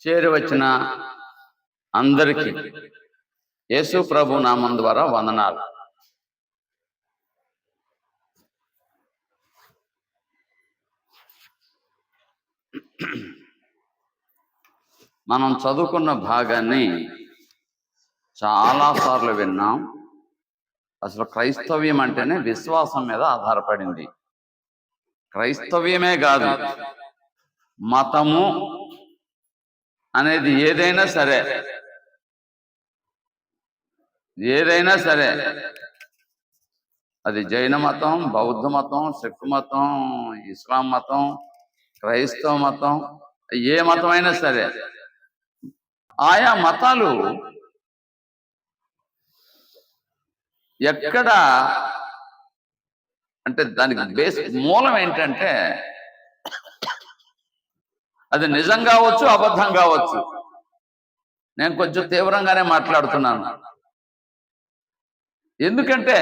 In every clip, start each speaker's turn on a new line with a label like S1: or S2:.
S1: చేరి వచ్చిన అందరికీ యేసు ప్రభు నామం ద్వారా వందనాలు. మనం చదువుకున్న భాగాన్ని చాలాసార్లు విన్నాం. అసలు క్రైస్తవ్యం అంటేనే విశ్వాసం మీద ఆధారపడింది. క్రైస్తవ్యమే కాదు, మతము అనేది ఏదైనా సరే అది జైన మతం, బౌద్ధ మతం, సిక్ మతం, ఇస్లాం మతం, క్రైస్తవ మతం, ఏ మతమైనా సరే ఆయా మతాలు ఎక్కడ అంటే దానికి బేస్ మూలం ఏంటంటే అది నిజం కావచ్చు, అబద్ధం కావచ్చు. నేను కొంచెం తీవ్రంగానే మాట్లాడుతున్నాను. ఎందుకంటే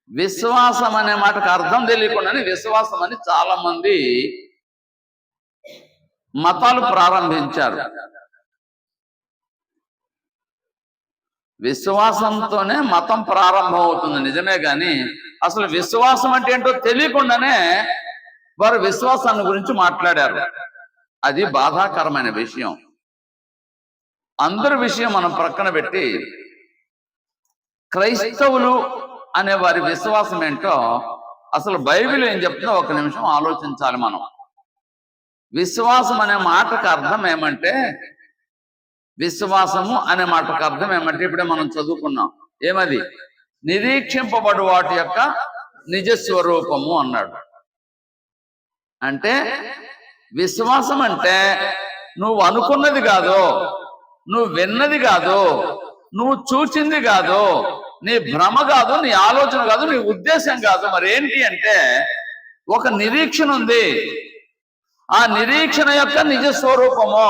S1: విశ్వాసం అనే మాటకు అర్థం తెలియకుండానే విశ్వాసం అని చాలా మంది మతాలు ప్రారంభించారు. విశ్వాసంతోనే మతం ప్రారంభం అవుతుంది నిజమే, కానీ అసలు విశ్వాసం అంటే ఏంటో తెలియకుండానే వారు విశ్వాసాన్ని గురించి మాట్లాడారు. అది బాధాకరమైన విషయం. అందరి విషయం మనం ప్రక్కన పెట్టి క్రైస్తవులు అనే వారి విశ్వాసం ఏంటో అసలు బైబిల్ ఏం చెప్తుందో ఒక నిమిషం ఆలోచించాలి మనం. విశ్వాసం అనే మాటకు అర్థం ఏమంటే, విశ్వాసము అనే మాటకు అర్థం ఏమంటే ఇప్పుడే మనం చదువుకున్నాం. ఏమది? నిరీక్షింపబడు వాటి యొక్క నిజస్వరూపము అన్నాడు. అంటే విశ్వాసం అంటే నువ్వు అనుకున్నది కాదు, నువ్వు విన్నది కాదు, నువ్వు చూచింది కాదు, నీ భ్రమ కాదు, నీ ఆలోచన కాదు, నీ ఉద్దేశం కాదు. మరి ఏంటి అంటే ఒక నిరీక్షణ ఉంది. ఆ నిరీక్షణ యొక్క నిజ స్వరూపము.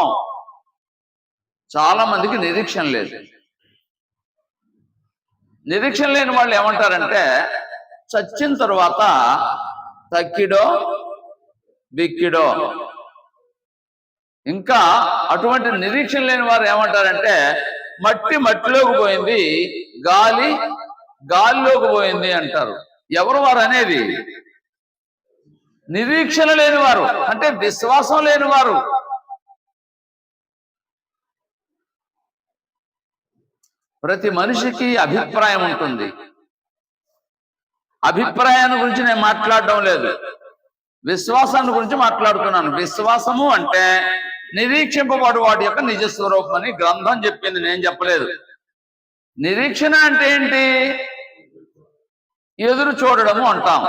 S1: చాలా మందికి నిరీక్షణ లేదు. నిరీక్షణ లేని వాళ్ళు ఏమంటారంటే చచ్చిన తరువాత తక్కిడో బిక్కిడో. ఇంకా అటువంటి నిరీక్షణ లేని వారు ఏమంటారంటే మట్టి మట్టిలోకి పోయింది, గాలి గాలిలోకి పోయింది అంటారు. ఎవరు వారు అనేది? నిరీక్షణ లేని వారు, అంటే విశ్వాసం లేని వారు. ప్రతి మనిషికి అభిప్రాయం ఉంటుంది. అభిప్రాయాన్ని గురించి నేను మాట్లాడడం లేదు, విశ్వాసాన్ని గురించి మాట్లాడుతున్నాను. విశ్వాసము అంటే నిరీక్షింపబడు వాటి యొక్క నిజస్వరూపం అని గ్రంథం చెప్పింది, నేను చెప్పలేదు. నిరీక్షణ అంటే ఏంటి? ఎదురు చూడడము అంటాం.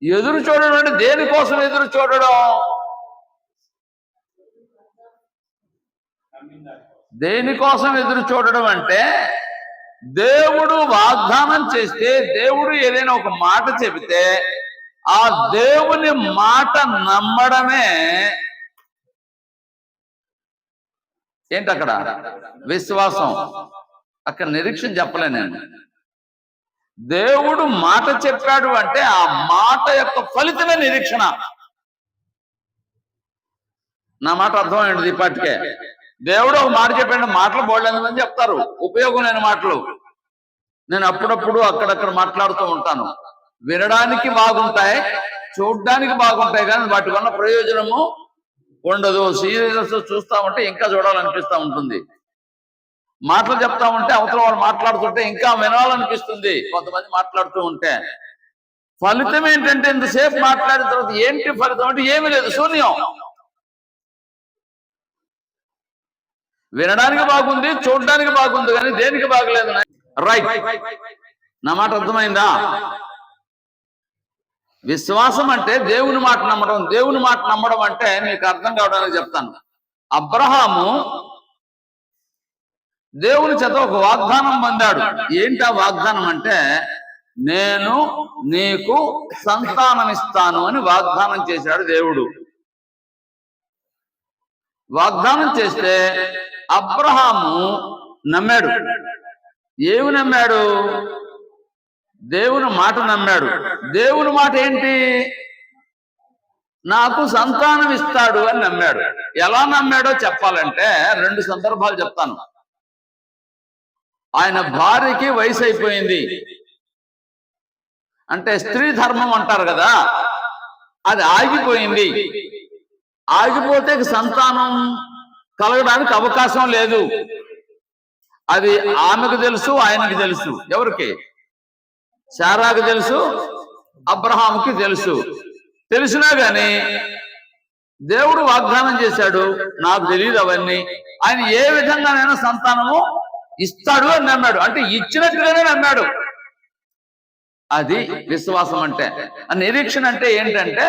S1: ఎదురు చూడడం అంటే దేనికోసం ఎదురు చూడడం? దేనికోసం ఎదురు చూడడం అంటే దేవుడు వాగ్దానం చేస్తే, దేవుడు ఏదైనా ఒక మాట చెబితే ఆ దేవుని మాట నమ్మడమే ఏంటి అక్కడ విశ్వాసం. అక్కడ నిరీక్షణ చెప్పలే నేను. దేవుడు మాట చెప్పాడు అంటే ఆ మాట యొక్క ఫలితమే నిరీక్షణ. నా మాట అర్థమైంది ఇప్పటికే. దేవుడు ఒక మాట చెప్పాడు, మాటలు బోళ్ళని చెప్తారు, ఉపయోగం లేని మాటలు. నేను అప్పుడప్పుడు అక్కడక్కడ మాట్లాడుతూ ఉంటాను. వినడానికి బాగుంటాయి, చూడడానికి బాగుంటాయి, కానీ వాటి వల్ల ప్రయోజనము ఉండదు. సీరియల్స్ చూస్తా ఉంటే ఇంకా చూడాలనిపిస్తూ ఉంటుంది. మాటలు చెప్తా ఉంటే అవతల వాళ్ళు మాట్లాడుతుంటే ఇంకా వినాలనిపిస్తుంది. కొంతమంది మాట్లాడుతూ ఉంటే ఫలితం ఏంటంటే ఇంతసేపు మాట్లాడిన తర్వాత ఏంటి ఫలితం అంటే ఏమీ లేదు, శూన్యం. వినడానికి బాగుంది, చూడడానికి బాగుంది, కానీ దేనికి బాగలేదు. రైట్, నా మాట అర్థమైందా? విశ్వాసం అంటే దేవుని మాట నమ్మడం. దేవుని మాట నమ్మడం అంటే మీకు అర్థం కావడానికి చెప్తాను. అబ్రహాము దేవుని చేత ఒక వాగ్దానం పొందాడు. ఏంటి ఆ వాగ్దానం అంటే, నేను నీకు సంతానం ఇస్తాను అని వాగ్దానం చేశాడు దేవుడు. వాగ్దానం చేస్తే అబ్రహాము నమ్మాడు. ఏమి నమ్మాడు? దేవుని మాట నమ్మాడు. దేవుని మాట ఏంటి? నాకు సంతానం ఇస్తాడు అని నమ్మాడు. ఎలా నమ్మాడో చెప్పాలంటే 2 సందర్భాలు చెప్తాను. ఆయన భార్యకి వయసు అయిపోయింది, అంటే స్త్రీ ధర్మం అంటారు కదా, అది ఆగిపోయింది. ఆగిపోతే సంతానం కలగడానికి అవకాశం లేదు. అది ఆమెకు తెలుసు, ఆయనకు తెలుసు. ఎవరికి? శారాకు తెలుసు, అబ్రహాముకి తెలుసు. తెలిసినా గాని దేవుడు వాగ్దానం చేశాడు, నాకు తెలియదు అవన్నీ, ఆయన ఏ విధంగానైనా సంతానము ఇస్తాడు అని నమ్మాడు. అంటే ఇచ్చినట్టుగానే నమ్మాడు. అది విశ్వాసం అంటే. నిరీక్షణ అంటే ఏంటంటే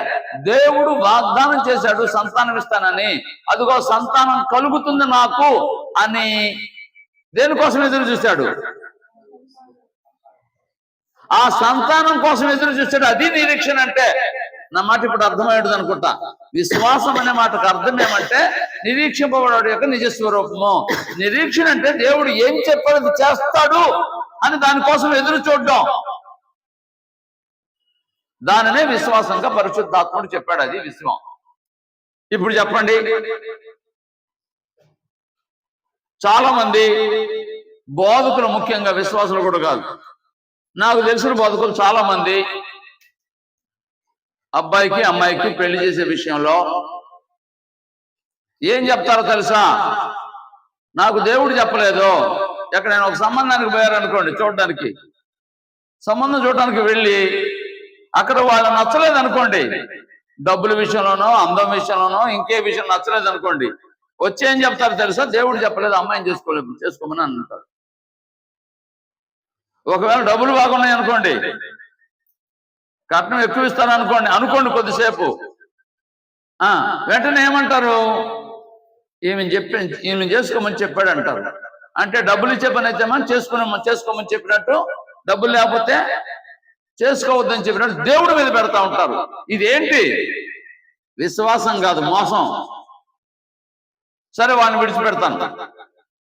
S1: దేవుడు వాగ్దానం చేశాడు సంతానం ఇస్తానని, అదిగో సంతానం కలుగుతుంది నాకు అని దేనికోసం ఎదురు చూశాడు? ఆ సంతానం కోసం ఎదురు చూశాడు. అది నిరీక్షణ అంటే. నా మాట ఇప్పుడు అర్థమయ్యేది అనుకుంటా. విశ్వాసం అనే మాటకు అర్థం ఏమంటే నిరీక్షింపబడే యొక్క నిజస్వరూపము. నిరీక్షణ అంటే దేవుడు ఏం చెప్పాడు చేస్తాడు అని దానికోసం ఎదురు చూడడం, దానినే విశ్వాసంగా పరిశుద్ధాత్ముడు చెప్పాడు. అది విశ్వాసం. ఇప్పుడు చెప్పండి, చాలా మంది బోధకులు, ముఖ్యంగా విశ్వాసులు కూడా కాదు, నాకు తెలిసిన బోధకులు చాలా మంది అబ్బాయికి అమ్మాయికి పెళ్లి చేసే విషయంలో ఏం చెప్తారో తెలుసా? నాకు దేవుడు చెప్పలేదు. ఎక్కడైనా ఒక సంబంధానికి పోయారనుకోండి, చూడడానికి, సంబంధం చూడడానికి వెళ్ళి అక్కడ వాళ్ళు నచ్చలేదు అనుకోండి, డబ్బుల విషయంలోనో అందం విషయంలోనో ఇంకే విషయం నచ్చలేదు అనుకోండి, వచ్చి ఏం చెప్తారు తెలుసా? దేవుడు చెప్పలేదు, అమ్మాయిని చేసుకోమని అంటారు. ఒకవేళ డబ్బులు బాగున్నాయి అనుకోండి, కట్నం ఎక్కువ ఇస్తారు అనుకోండి కొద్దిసేపు, వెంటనే ఏమంటారు? ఈమె చేసుకోమని చెప్పాడు అంటారు. అంటే డబ్బులు ఇచ్చే పని అయితే మనం చేసుకోమని చెప్పినట్టు, డబ్బులు లేకపోతే చేసుకోవద్దని చెప్పినట్టు దేవుడి మీద పెడతా ఉంటారు. ఇదేంటి? విశ్వాసం కాదు, మోసం. సరే, వాడిని విడిచిపెడతాను.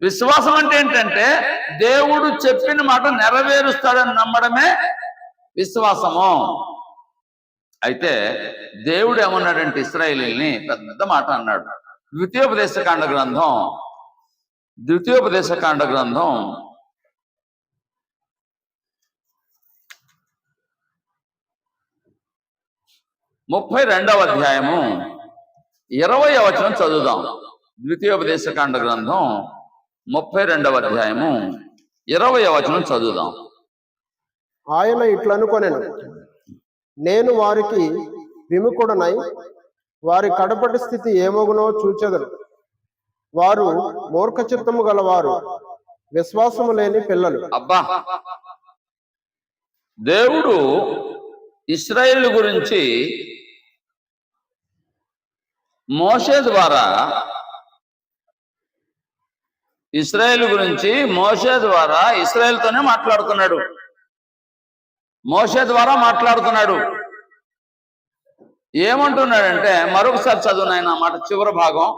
S1: విశ్వాసం అంటే ఏంటంటే దేవుడు చెప్పిన మాట నెరవేరుస్తాడని నమ్మడమే విశ్వాసము. అయితే దేవుడు ఏమన్నాడంటే ఇశ్రాయేలీయుల్ని పెద్ద మాట అన్నాడు. ద్వితీయోపదేశకాండ గ్రంథం 32వ అధ్యాయము 20వ వచనం చదువుదాం. ద్వితీయోపదేశకాండ గ్రంథం 32వ అధ్యాయము 20వ వచనం చదువుదాం.
S2: ఆయన ఇట్లనుకొనెను, నేను వారికి విముఖుడనై వారి కడపటి స్థితి ఏమగునో చూచెదను. వారు మూర్ఖచిత్తము గలవారు, విశ్వాసము లేని పిల్లలు.
S1: అబ్బా, దేవుడు ఇశ్రాయేలు గురించి మోషే ద్వారా ఇశ్రాయేలుతోనే మాట్లాడుతున్నాడు. మోషే ద్వారా మాట్లాడుతున్నాడు. ఏమంటున్నాడంటే, మరొకసారి చదువు నాయన మాట చివరి భాగం.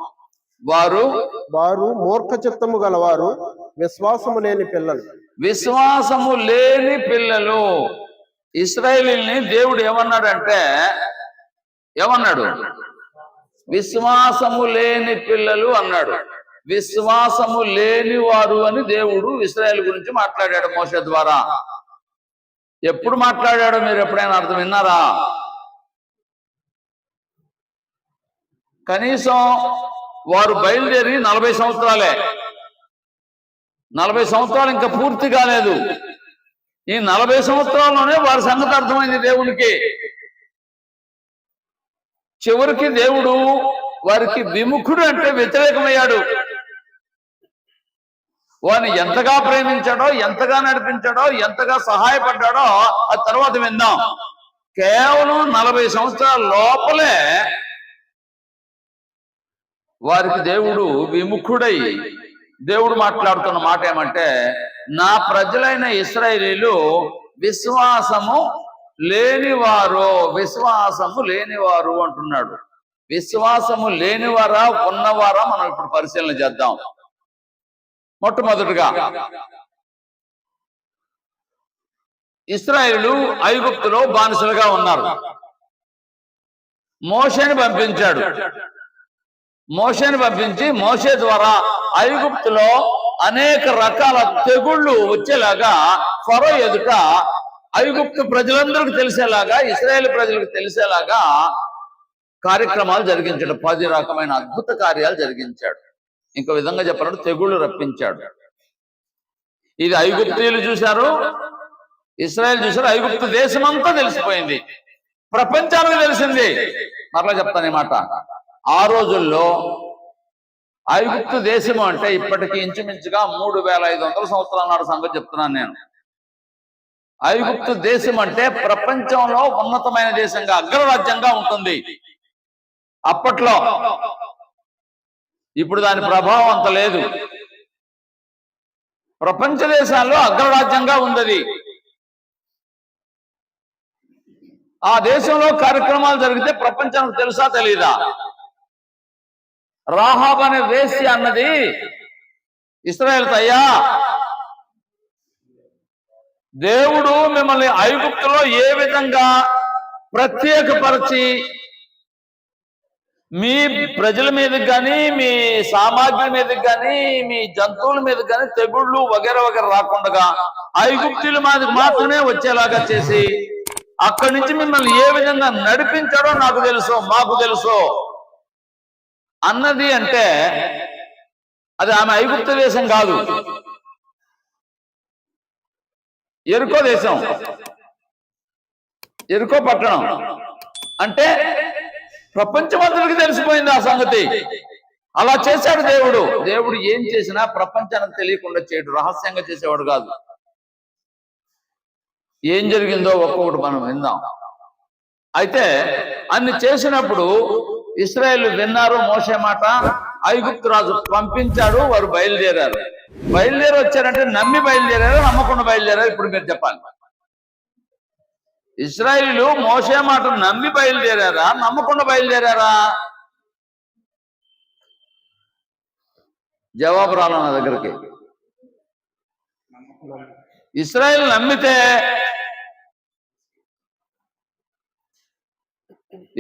S2: వారు మూర్ఖ చిత్తము గలవారు, విశ్వాసము లేని పిల్లలు.
S1: విశ్వాసము లేని పిల్లలు. ఇశ్రాయేలీయుల్ని దేవుడు ఏమన్నాడంటే, విశ్వాసము లేని పిల్లలు అన్నాడు. విశ్వాసము లేని వారు అని దేవుడు ఇశ్రాయేలు గురించి మాట్లాడాడు మోషే ద్వారా. ఎప్పుడు మాట్లాడాడో మీరు ఎప్పుడైనా అర్థం విన్నారా? కనీసం వారు బయలుదేరి 40 సంవత్సరాలే. 40 సంవత్సరాలు ఇంకా పూర్తి కాలేదు. ఈ 40 సంవత్సరాల్లోనే వారి సంగతి అర్థమైంది దేవునికి. చివరికి దేవుడు వారికి విముఖుడు అంటే వ్యతిరేకమయ్యాడు. వారిని ఎంతగా ప్రేమించాడో, ఎంతగా నడిపించాడో, ఎంతగా సహాయపడ్డాడో ఆ తర్వాత విందాం. కేవలం 40 సంవత్సరాల లోపలే వారికి దేవుడు విముఖుడై, దేవుడు మాట్లాడుతున్న మాట ఏమంటే, నా ప్రజలైన ఇశ్రాయేలీయులు విశ్వాసము లేనివారు అంటున్నాడు. విశ్వాసము లేనివారా ఉన్నవారా మనం ఇప్పుడు పరిశీలన చేద్దాం. మొట్టమొదటిగా ఇశ్రాయేలీయులు ఐగుప్తులో బానిసలుగా ఉన్నారు. మోషేని పంపించాడు. మోషేని పంపించి మోషే ద్వారా ఐగుప్తులో అనేక రకాల తెగుళ్ళు వచ్చేలాగా ఫరో ఎదుట ఐగుప్తు ప్రజలందరికీ తెలిసేలాగా, ఇశ్రాయేల్ ప్రజలకు తెలిసేలాగా కార్యక్రమాలు జరిగించాడు. 10 రకమైన అద్భుత కార్యాలు జరిగించాడు. ఇంకో విధంగా చెప్పాలంటే తెగుళ్ళు రప్పించాడు. ఇది ఐగుప్తీయులు చూశారు, ఇశ్రాయేల్ చూశారు, ఐగుప్తు దేశమంతా తెలిసిపోయింది, ప్రపంచానికి తెలిసింది. మరలా చెప్తాను ఈ మాట. ఆ రోజుల్లో ఐగుప్తు దేశము అంటే ఇప్పటికి ఇంచుమించుగా 3500 సంవత్సరాల నాడు సంగతి చెప్తున్నాను నేను. ఐగుప్తు దేశం అంటే ప్రపంచంలో ఉన్నతమైన దేశంగా, అగ్రరాజ్యంగా ఉంటుంది అప్పట్లో. ఇప్పుడు దాని ప్రభావం అంత లేదు. ప్రపంచ దేశాల్లో అగ్రరాజ్యంగా ఉంది. ఆ దేశంలో కార్యక్రమాలు జరిగితే ప్రపంచానికి తెలుసా తెలీదా? రాహాబ్ అనే వేశ్య అన్నది ఇశ్రాయేలుతో, అయ్యా దేవుడు మిమ్మల్ని ఐగుప్తులో ఏ విధంగా ప్రత్యేకపరిచి మీ ప్రజల మీదకి కానీ, మీ సామాగ్రి మీదకి కానీ, మీ జంతువుల మీదకి కానీ తెగుళ్ళు వగేర వగేర రాకుండా ఐగుప్తుల మీదకి మాత్రమే వచ్చేలాగా చేసి అక్కడి నుంచి మిమ్మల్ని ఏ విధంగా నడిపించాడో నాకు తెలుసు, మాకు తెలుసు అన్నది. అంటే అది ఆమె ఐగుప్తు దేశం కాదు, ఎరుకో దేశం, ఎరుకో పట్టణం. అంటే ప్రపంచమంతటికి తెలిసిపోయింది ఆ సంగతి. అలా చేశాడు దేవుడు. దేవుడు ఏం చేసినా ప్రపంచానికి తెలియకుండా చేయడు, రహస్యంగా చేసేవాడు కాదు. ఏం జరిగిందో ఒక్కొక్కటి మనం విందాం. అయితే అన్ని చేసినప్పుడు ఇశ్రాయేలు విన్నారు మోషే మాట. ఐగుప్తు రాజు పంపించాడు, వారు బయలుదేరారు. బయలుదేరి వచ్చారంటే నమ్మి బయలుదేరారు, నమ్మకుండా బయలుదేరారు? ఇప్పుడు మీరు చెప్పాలి. ఇశ్రాయేలు మోషే మాట నమ్మి బయలుదేరారా, నమ్మకుండా బయలుదేరారా? జవాబు రాల నా దగ్గరికి. ఇశ్రాయేలు నమ్మితే,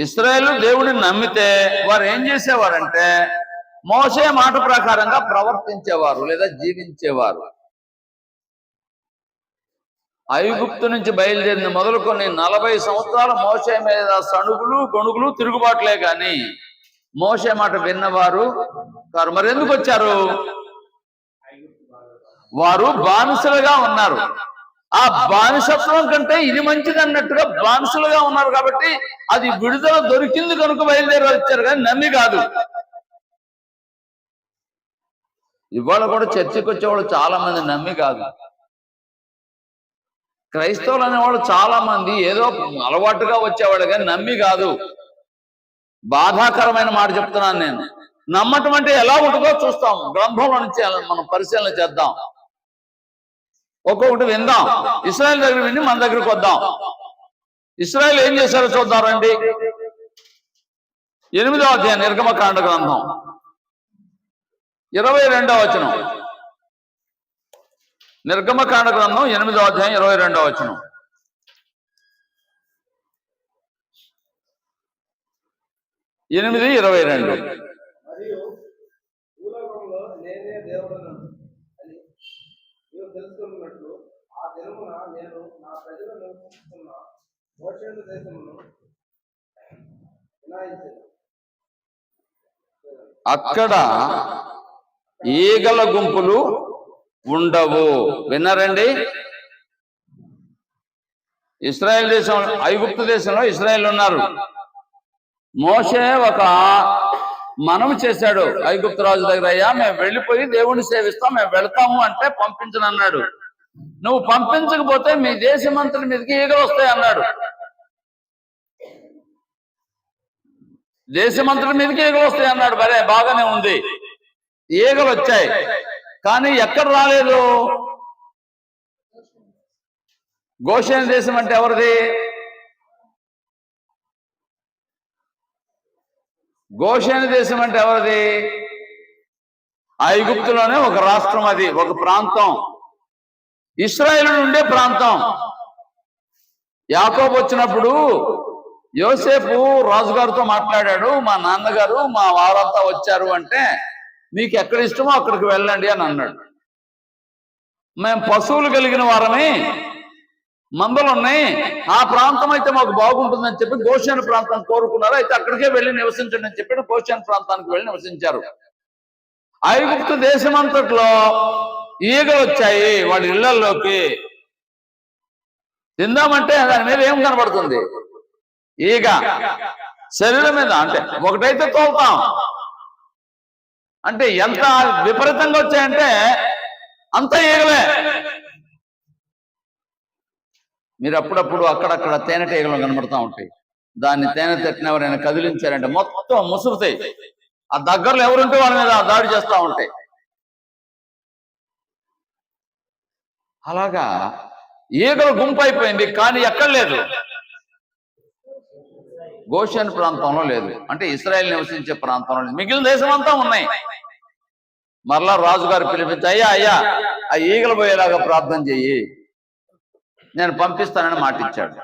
S1: ఇశ్రాయేలు దేవుడిని నమ్మితే వారు ఏం చేసేవారంటే మోషే మాట ప్రకారంగా ప్రవర్తించేవారు లేదా జీవించేవారు. ఐగుప్తు నుంచి బయలుదేరిన మొదలుకొని 40 సంవత్సరాలు మోషే మీద సణుగులు గొణుగులు తిరుగుబాట్లే గాని మోషే మాట విన్నవారు కారు. మరి ఎందుకు వచ్చారు? వారు బానిసలుగా ఉన్నారు. ఆ బానిసత్వం కంటే ఇది మంచిది అన్నట్టుగా బానిసలుగా ఉన్నారు కాబట్టి అది విడుదల దొరికింది కనుక బయలుదేరి వచ్చారు, కానీ నమ్మి కాదు. ఇవాళ కూడా చర్చికి వచ్చేవాళ్ళు చాలా మంది నమ్మి కాదు. క్రైస్తవులు అనేవాళ్ళు చాలా మంది ఏదో అలవాటుగా వచ్చేవాడు, కానీ నమ్మి కాదు. బాధాకరమైన మాట చెప్తున్నాను నేను. నమ్మటం అంటే ఎలా ఉంటుందో చూస్తాం, గ్రంథంలో నుంచి మనం పరిశీలన చేద్దాం, ఒక్కొక్కటి విందాం. ఇశ్రాయేల్ దగ్గర విని మన దగ్గరికి వద్దాం. ఇశ్రాయేల్ ఏం చేశారో చూద్దాం రండి. 8వ అధ్యాయం నిర్గమకాండ గ్రంథం 22వ వచనం. నిర్గమకాండ గ్రంథం 8వ అధ్యాయం 22వ వచనం. ఎనిమిది 22. అక్కడ ఈగల గుంపులు ఉండవు. విన్నారండి? ఇశ్రాయేల్ దేశం, ఐగుప్తు దేశంలో ఇశ్రాయేల్ ఉన్నారు. మోషే ఒక మనవి చేశాడు ఐగుప్తు రాజు దగ్గర, అయ్యా మేము వెళ్ళిపోయి దేవుణ్ణి సేవిస్తాం, మేము వెళ్తాము అంటే పంపించనన్నాడు. నువ్వు పంపించకపోతే మీ దేశమంతటి మీదకి ఈగలు వస్తాయి అన్నాడు. దేశమంతటి మీదకి ఈగలు వస్తాయి అన్నాడు. మరే బాగానే ఉంది, ఈగలు వచ్చాయి, కానీ ఎక్కడ రాలేదు? గోషేను దేశం అంటే ఎవరిది? గోషేను దేశం అంటే ఎవరిది? ఐగుప్తులోనే ఒక రాష్ట్రం, అది ఒక ప్రాంతం, ఇశ్రాయేలు ఉండే ప్రాంతం. యాకోబు వచ్చినప్పుడు యోసేపు రాజుగారితో మాట్లాడాడు, మా నాన్నగారు మా వారంతా వచ్చారు అంటే మీకు ఎక్కడ ఇష్టమో అక్కడికి వెళ్ళండి అని అన్నాడు. మేము పశువులు కలిగిన వారమే, మందలు ఉన్నాయి, ఆ ప్రాంతం అయితే మాకు బాగుంటుందని చెప్పి గోషేను ప్రాంతం కోరుకున్నారు. అయితే అక్కడికే వెళ్ళి నివసించండి అని చెప్పి గోషేను ప్రాంతానికి వెళ్ళి నివసించారు. ఐగుప్తు దేశమంతట్లో ఈగలు వచ్చాయి వాళ్ళ ఇళ్లలోకి. తిందామంటే దాని మీద ఏం కనబడుతుంది? ఈగ. శరీరం మీద అంటే ఒకటైతే తోలుతాం. అంటే ఎంత విపరీతంగా వచ్చాయంటే అంత ఈగలే. మీరు అప్పుడప్పుడు అక్కడక్కడ తేనెటీగలు కనబడతా ఉంటాయి. దాన్ని తేనె తట్టిన ఎవరైనా కదిలించారంటే మొత్తం ముసురుతాయి. ఆ దగ్గరలో ఎవరుంటే వాళ్ళ మీద దాడి చేస్తూ ఉంటాయి. అలాగా ఈగలు గుంపు అయిపోయింది, కానీ ఎక్కడ లేదు, గోషెన్ ప్రాంతంలో లేదు, అంటే ఇశ్రాయేల్ నివసించే ప్రాంతంలో లేదు. మిగిలిన దేశం అంతా ఉన్నాయి. మరలా రాజుగారు పిలిపించి, అయ్యా అయ్యా ఆ ఈగలు పోయేలాగా ప్రార్థన చెయ్యి, నేను పంపిస్తానని మాట ఇచ్చాడు.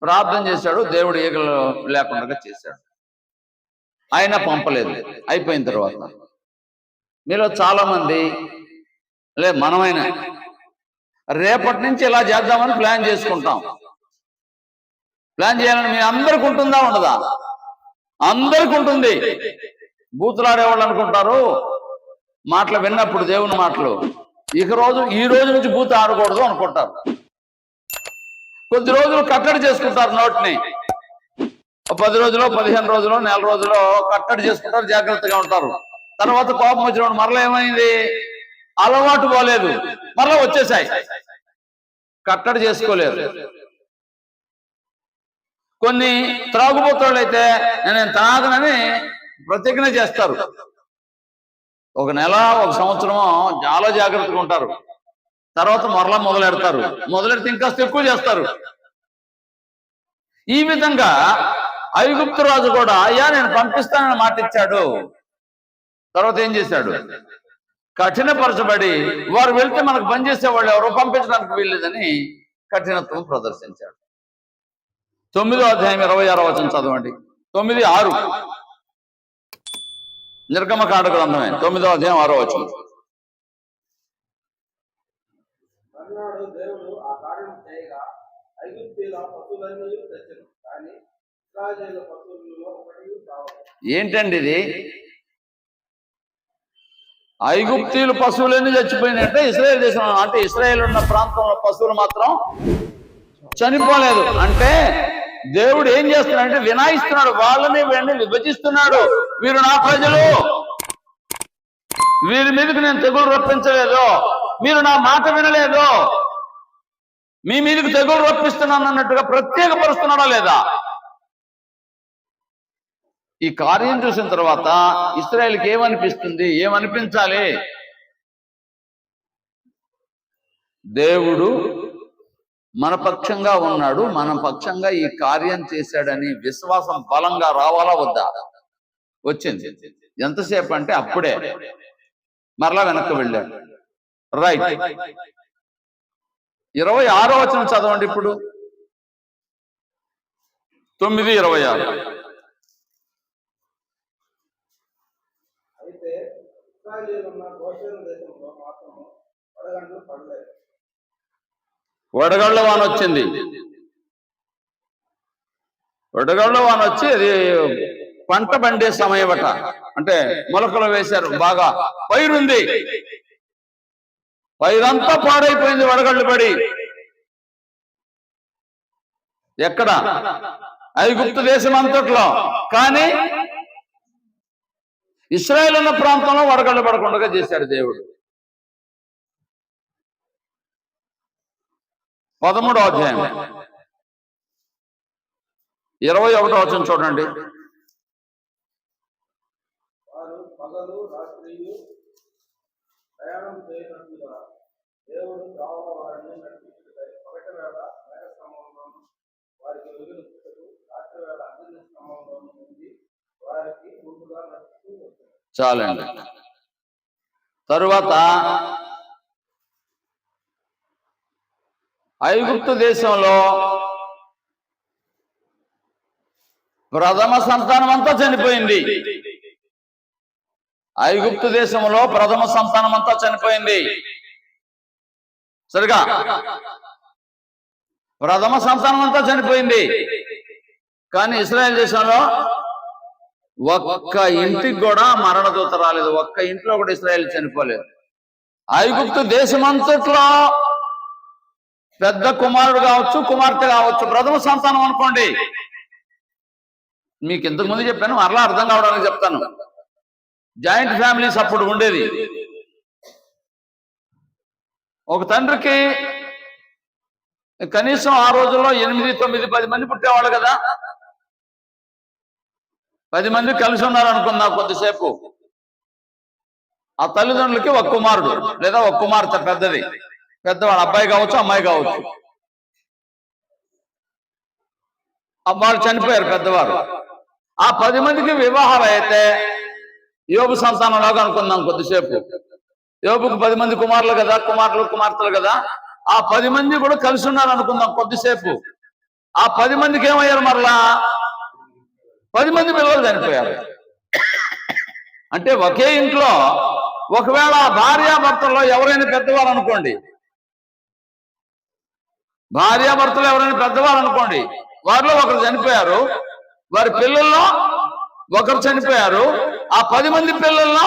S1: ప్రార్థన చేశాడు, దేవుడు ఈగలు లేకుండా చేశాడు. ఆయన పంపలేదు. అయిపోయిన తర్వాత మీలో చాలా మంది మనమైనా రేపటి నుంచి ఇలా చేద్దామని ప్లాన్ చేసుకుంటాం. ప్లాన్ చేయాలని మీ అందరికి ఉంటుందా ఉండదా? అందరికి ఉంటుంది. బూతులాడేవాళ్ళు అనుకుంటారు మాటలు విన్నప్పుడు, దేవుని మాటలు, ఈ రోజు నుంచి బూతు ఆడకూడదు అనుకుంటారు. కొద్ది రోజులు కట్టడి చేసుకుంటారు నోటిని. 10 రోజులు, 15 రోజులు, నెల రోజులు కట్టడి చేసుకుంటారు, జాగ్రత్తగా ఉంటారు. తర్వాత కోపం వచ్చినప్పుడు మరలా ఏమైంది? అలవాటు పోలేదు, మరలా వచ్చేసాయి. కట్టడి చేసుకోలేరు. కొన్ని త్రాగుబోతులు అయితే నేను తాగనని ప్రతిజ్ఞ చేస్తారు. ఒక నెల, ఒక సంవత్సరమో చాలా జాగ్రత్తగా ఉంటారు. తర్వాత మరలా మొదలెడితే ఇంకా ఎక్కువ చేస్తారు. ఈ విధంగా ఐగుప్తు రాజు కూడా అయ్యా నేను పంపిస్తానని మాట ఇచ్చాడు. తర్వాత ఏం చేశాడు? కఠినపరచబడి వారు వెళ్తే మనకు పని చేసేవాళ్ళు ఎవరో పంపించడానికి వీల్లేదని కఠినత్వం ప్రదర్శించాడు. 9వ అధ్యాయం 26వ వచనం చదవండి. 9:6 నిర్గమకాండ గ్రంథమే 9వ అధ్యాయం 6వ వచనం. ఏంటండి ఇది? ఐగుప్తీయుల పశువులన్నీ చచ్చిపోయినట్టే ఇశ్రాయేల్ దేశం, అంటే ఇశ్రాయేల్ ఉన్న ప్రాంతంలో పశువులు మాత్రం చనిపోలేదు. అంటే దేవుడు ఏం చేస్తున్నాడంటే వినాయిస్తున్నాడు, వాళ్ళని వీళ్ళని విభజిస్తున్నాడు. వీరు నా ప్రజలు, వీరి మీదకి నేను తెగులు రప్పించలేదు, మీరు నా మాట వినలేదు, మీ మీదకి తెగులు రప్పిస్తున్నాను అన్నట్టుగా ప్రత్యేకపరుస్తున్నాడా లేదా? ఈ కార్యం చూసిన తర్వాత ఇశ్రాయేలుకి ఏమనిపిస్తుంది? ఏమనిపించాలి? దేవుడు మన పక్షంగా ఉన్నాడు, మన పక్షంగా ఈ కార్యం చేశాడని విశ్వాసం బలంగా రావాలా వద్దా? వచ్చింది. ఎంతసేపు అంటే అప్పుడే మరలా వెనక్కి వెళ్ళాడు. రైట్. 26వ వచనం చదవండి ఇప్పుడు. 9:26. వడగళ్ళ వాన వచ్చింది. వడగళ్ళ వాన వచ్చి అది పంట పండే సమయం అట. అంటే మొలకలు వేశారు, బాగా పైరుంది, పైరంతా పాడైపోయింది వడగళ్ళు పడి. ఎక్కడ? ఐగుప్తు దేశం అంతట్లో. కానీ ఇశ్రాయేల్ ఉన్న ప్రాంతంలో వడగళ్ళు పడకుండా చేశాడు దేవుడు. 13వ అధ్యాయం 21వ వచనం చూడండి. చాలండి. తరువాత ఐగుప్తు దేశంలో ప్రథమ సంతానం అంతా చనిపోయింది. ఐగుప్తు దేశంలో ప్రథమ సంతానం అంతా చనిపోయింది. సరిగా ప్రథమ సంతానం అంతా చనిపోయింది. కానీ ఇశ్రాయేల్ దేశంలో ఒక్క ఇంటికి కూడా మరణదూత రాలేదు. ఒక్క ఇంట్లో కూడా ఇశ్రాయేల్ చనిపోలేదు. ఐగుప్తు దేశమంతట్లో పెద్ద కుమారుడు కావచ్చు, కుమార్తె కావచ్చు, ప్రథమ సంతానం అనుకోండి. మీకు ఇంతకు ముందు చెప్పాను, మరలా అర్థం కావడానికి చెప్తాను. జాయింట్ ఫ్యామిలీస్ అప్పుడు ఉండేది. ఒక తండ్రికి కనీసం ఆ రోజుల్లో 8, 9, 10 మంది పుట్టేవాళ్ళు కదా. 10 మంది కలిసి ఉన్నారు అనుకున్నా కొద్దిసేపు. ఆ తల్లిదండ్రులకి ఒక కుమారుడు లేదా ఒక కుమార్తె, పెద్దవాడు అబ్బాయి కావచ్చు, అమ్మాయి కావచ్చు. వాళ్ళు చనిపోయారు పెద్దవారు. ఆ 10 మందికి వివాహాలు అయితే యోబు సంతానంలాగా అనుకుందాం కొద్దిసేపు. యోబుకు 10 మంది కుమారులు కదా, కుమార్తెలు కదా. ఆ 10 మంది కూడా కలిసి ఉన్నారు అనుకుందాం కొద్దిసేపు. ఆ 10 మందికి ఏమయ్యారు? మరలా 10 మంది పిల్లలు చనిపోయారు. అంటే ఒకే ఇంట్లో ఒకవేళ భార్యాభర్తల్లో ఎవరైనా పెద్దవాళ్ళు అనుకోండి, వారిలో ఒకరు చనిపోయారు, వారి పిల్లల్లో ఒకరు చనిపోయారు. ఆ 10 మంది పిల్లల్లో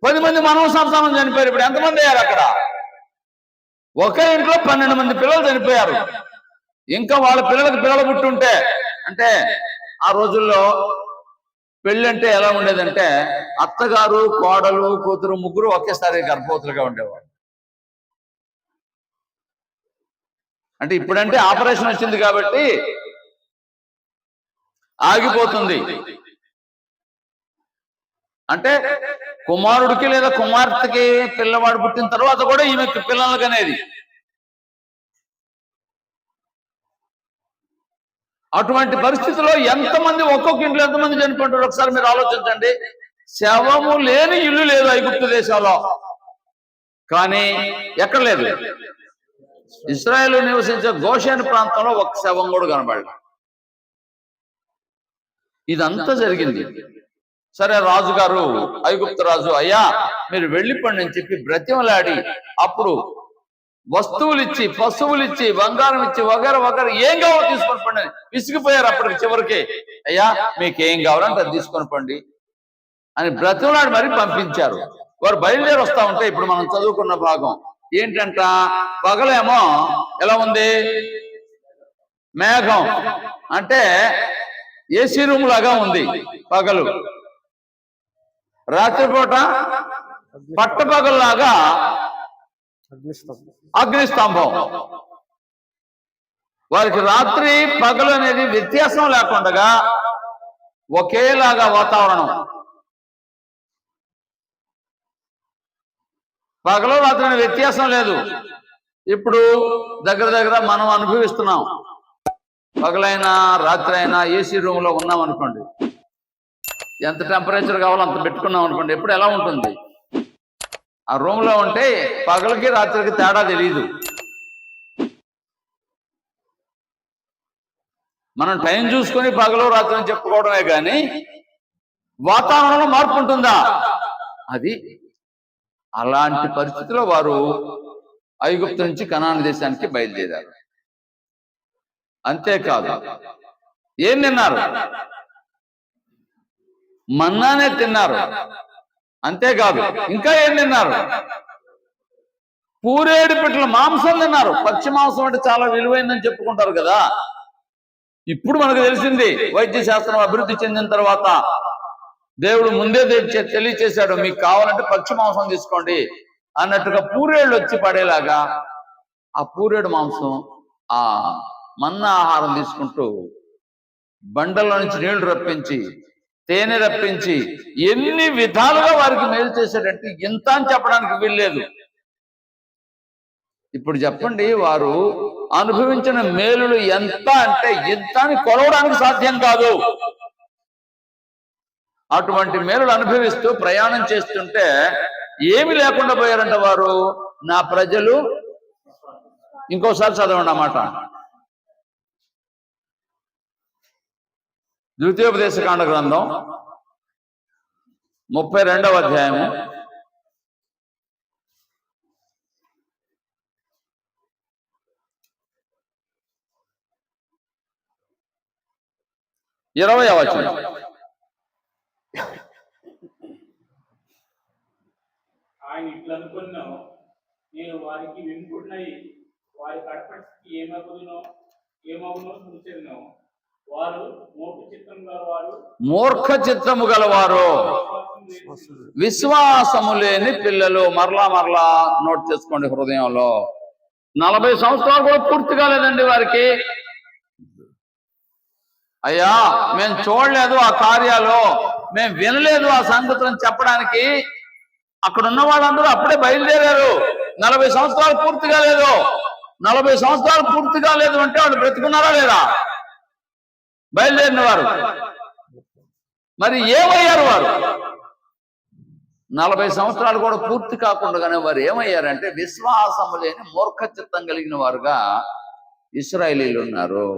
S1: 10 మంది మానవ సంతానం చనిపోయారు. ఇప్పుడు ఎంతమంది అయ్యారు అక్కడ? ఒకే ఇంట్లో 12 మంది పిల్లలు చనిపోయారు. ఇంకా వాళ్ళ పిల్లలు పుట్టుంటే, అంటే ఆ రోజుల్లో పెళ్లి అంటే ఎలా ఉండేదంటే అత్తగారు, కోడలు, కూతురు ముగ్గురు ఒకేసారి గర్భవతులుగా ఉండేవారు. అంటే ఇప్పుడంటే ఆపరేషన్ వచ్చింది కాబట్టి ఆగిపోతుంది. అంటే కుమారుడికి లేదా కుమార్తెకి పిల్లవాడు పుట్టిన తర్వాత కూడా ఈమెకి పిల్లలకి అనేది. అటువంటి పరిస్థితిలో ఎంతమంది, ఒక్కొక్క ఇంట్లో ఎంతమంది చనిపోతారు ఒకసారి మీరు ఆలోచించండి. శవము లేని ఇల్లు లేదు ఐగుప్తు దేశంలో. కానీ ఎక్కడ లేదు? ఇశ్రాయేలు నివసించే గోషేను ప్రాంతంలో ఒక శవం కూడా కనబడలేదు. ఇదంతా జరిగింది. సరే, రాజుగారు, ఐగుప్తు రాజు, అయ్యా మీరు వెళ్ళిపోండి అని చెప్పి బ్రతిమలాడి అప్పుడు వస్తువులిచ్చి, పశువులిచ్చి, బంగారం ఇచ్చి, వగర ఏం కావాలో తీసుకొని పండి. విసిగిపోయారు అప్పటికి. చివరికి అయ్యా మీకేం కావాలంటే అది తీసుకొని పండి అని బ్రతిమలాడి మరీ పంపించారు. వారు బయలుదేరి వస్తా ఉంటే ఇప్పుడు మనం చదువుకున్న భాగం ఏంటంట, పగలేమో ఎలా ఉంది? మేఘం, అంటే ఏసీ రూమ్ లాగా ఉంది పగలు. రాత్రిపూట పట్టపగల్లాగా అగ్నిస్తంభం. వారికి రాత్రి పగలు అనేది వ్యత్యాసం లేకుండా ఒకేలాగా వాతావరణం. పగలు రాత్రి అనే వ్యత్యాసం లేదు. ఇప్పుడు దగ్గర మనం అనుభవిస్తున్నాం. పగలైనా రాత్రి అయినా ఏసీ రూమ్ లో ఉన్నాం అనుకోండి, ఎంత టెంపరేచర్ కావాలో అంత పెట్టుకున్నాం అనుకోండి, ఎప్పుడు ఎలా ఉంటుంది? ఆ రూమ్ లో ఉంటే పగలకి రాత్రికి తేడా తెలియదు. మనం టైం చూసుకొని పగలు రాత్రి అని చెప్పుకోవడమే కానీ వాతావరణంలో మార్పు ఉంటుందా? అది అలాంటి పరిస్థితిలో వారు ఐగుప్తు నుంచి కనాను దేశానికి బయలుదేరారు. అంతేకాదు, ఏం తిన్నారు? మన్నానే తిన్నారు. అంతేకాదు, ఇంకా ఏం తిన్నారు? పూరేడు పిట్టల మాంసం తిన్నారు. పక్షి మాంసం అంటే చాలా విలువైందని చెప్పుకుంటారు కదా. ఇప్పుడు మనకు తెలిసింది, వైద్య శాస్త్రం అభివృద్ధి చెందిన తర్వాత దేవుడు ముందే తెలియచేశాడు, మీకు కావాలంటే పక్షి మాంసం తీసుకోండి అన్నట్టుగా పూరేళ్ళు వచ్చి పడేలాగా ఆ పూరేడు మాంసం, ఆ మన్నా ఆహారం తీసుకుంటూ బండల్లో నుంచి నీళ్లు రప్పించి, తేనె రప్పించి, ఎన్ని విధాలుగా వారికి మేలు చేశాడంటే ఇంత అని చెప్పడానికి వీల్లేదు. ఇప్పుడు చెప్పండి, వారు అనుభవించిన మేలులు ఎంత అంటే ఇంత అని కొలవడానికి సాధ్యం కాదు. అటువంటి మేలులు అనుభవిస్తూ ప్రయాణం చేస్తుంటే ఏమి లేకుండా పోయారంట వారు. నా ప్రజలు, ఇంకోసారి చదవండి అన్నమాట. ద్వితీయోపదేశకాండ గ్రంథం 32వ అధ్యాయము 20వ వచనం.
S3: ఆయన ఇట్లా అనుకున్నాను, నేను వారికి వినుకున్నై వారి కడపటికి ఏమగునో చూచెను. వారు
S1: మూర్ఖ చిత్తము గలవారు, విశ్వాసము లేని పిల్లలు. మరలా నోట్ చేసుకోండి హృదయంలో. 40 సంవత్సరాలు కూడా పూర్తి కాలేదండి వారికి. అయ్యా మేము చూడలేదు ఆ కార్యాలు, మేము వినలేదు ఆ సంగతులను చెప్పడానికి. అక్కడ ఉన్న వాళ్ళందరూ అప్పుడే బయలుదేరారు. 40 సంవత్సరాలు పూర్తి కాలేదు. 40 సంవత్సరాలు పూర్తి కాలేదు అంటే వాళ్ళు బ్రతుకున్నారా లేదా? బయలుదేరిన వారు. మరి ఏమయ్యారు వారు? 40 సంవత్సరాలు కూడా పూర్తి కాకుండానే వారు ఏమయ్యారంటే విశ్వాసము లేని మూర్ఖ చిత్తం కలిగిన వారుగా ఇశ్రాయేలీలు ఉన్నారు.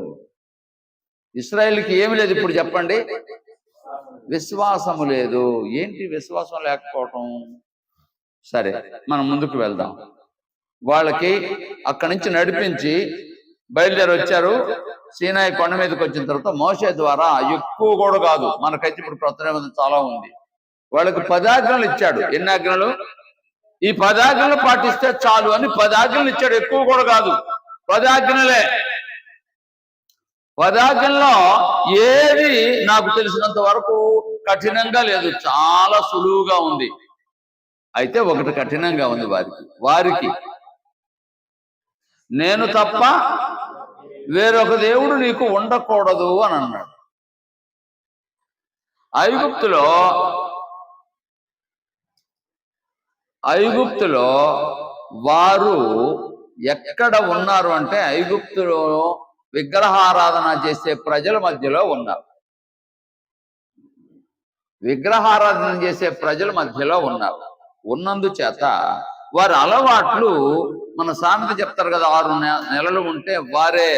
S1: ఇశ్రాయేలుకి ఏమి లేదు ఇప్పుడు చెప్పండి? విశ్వాసము లేదు. ఏంటి విశ్వాసం లేకపోవటం? సరే మనం ముందుకు వెళ్దాం. వాళ్ళకి అక్కడి నుంచి నడిపించి బయలుదేరి వచ్చారు. సీనాయి కొండ మీదకి వచ్చిన తర్వాత మోషే ద్వారా ఎక్కువ కూడా కాదు, మనకైతే ఇప్పుడు ప్రతి చాలా ఉంది. వాళ్ళకి 10 ఆజ్ఞలు ఇచ్చాడు. ఎన్ని ఆజ్ఞలు? ఈ 10 ఆజ్ఞలు పాటిస్తే చాలు అని 10 ఆజ్ఞలు ఇచ్చాడు. ఎక్కువ కూడా కాదు, 10 ఆజ్ఞలే. 10 ఆజ్ఞల్లో ఏది నాకు తెలిసినంత వరకు కఠినంగా లేదు, చాలా సులువుగా ఉంది. అయితే ఒకటి కఠినంగా ఉంది వారికి. నేను తప్ప వేరొక దేవుడు నీకు ఉండకూడదు అని అన్నాడు. ఐగుప్తులో వారు ఎక్కడ ఉన్నారు అంటే ఐగుప్తులో విగ్రహారాధన చేసే ప్రజల మధ్యలో ఉన్నారు. విగ్రహారాధన చేసే ప్రజల మధ్యలో ఉన్నారు. ఉన్నందుచేత వారి అలవాట్లు, మన సామెత చెప్తారు కదా, 6 నెలలు ఉంటే వారే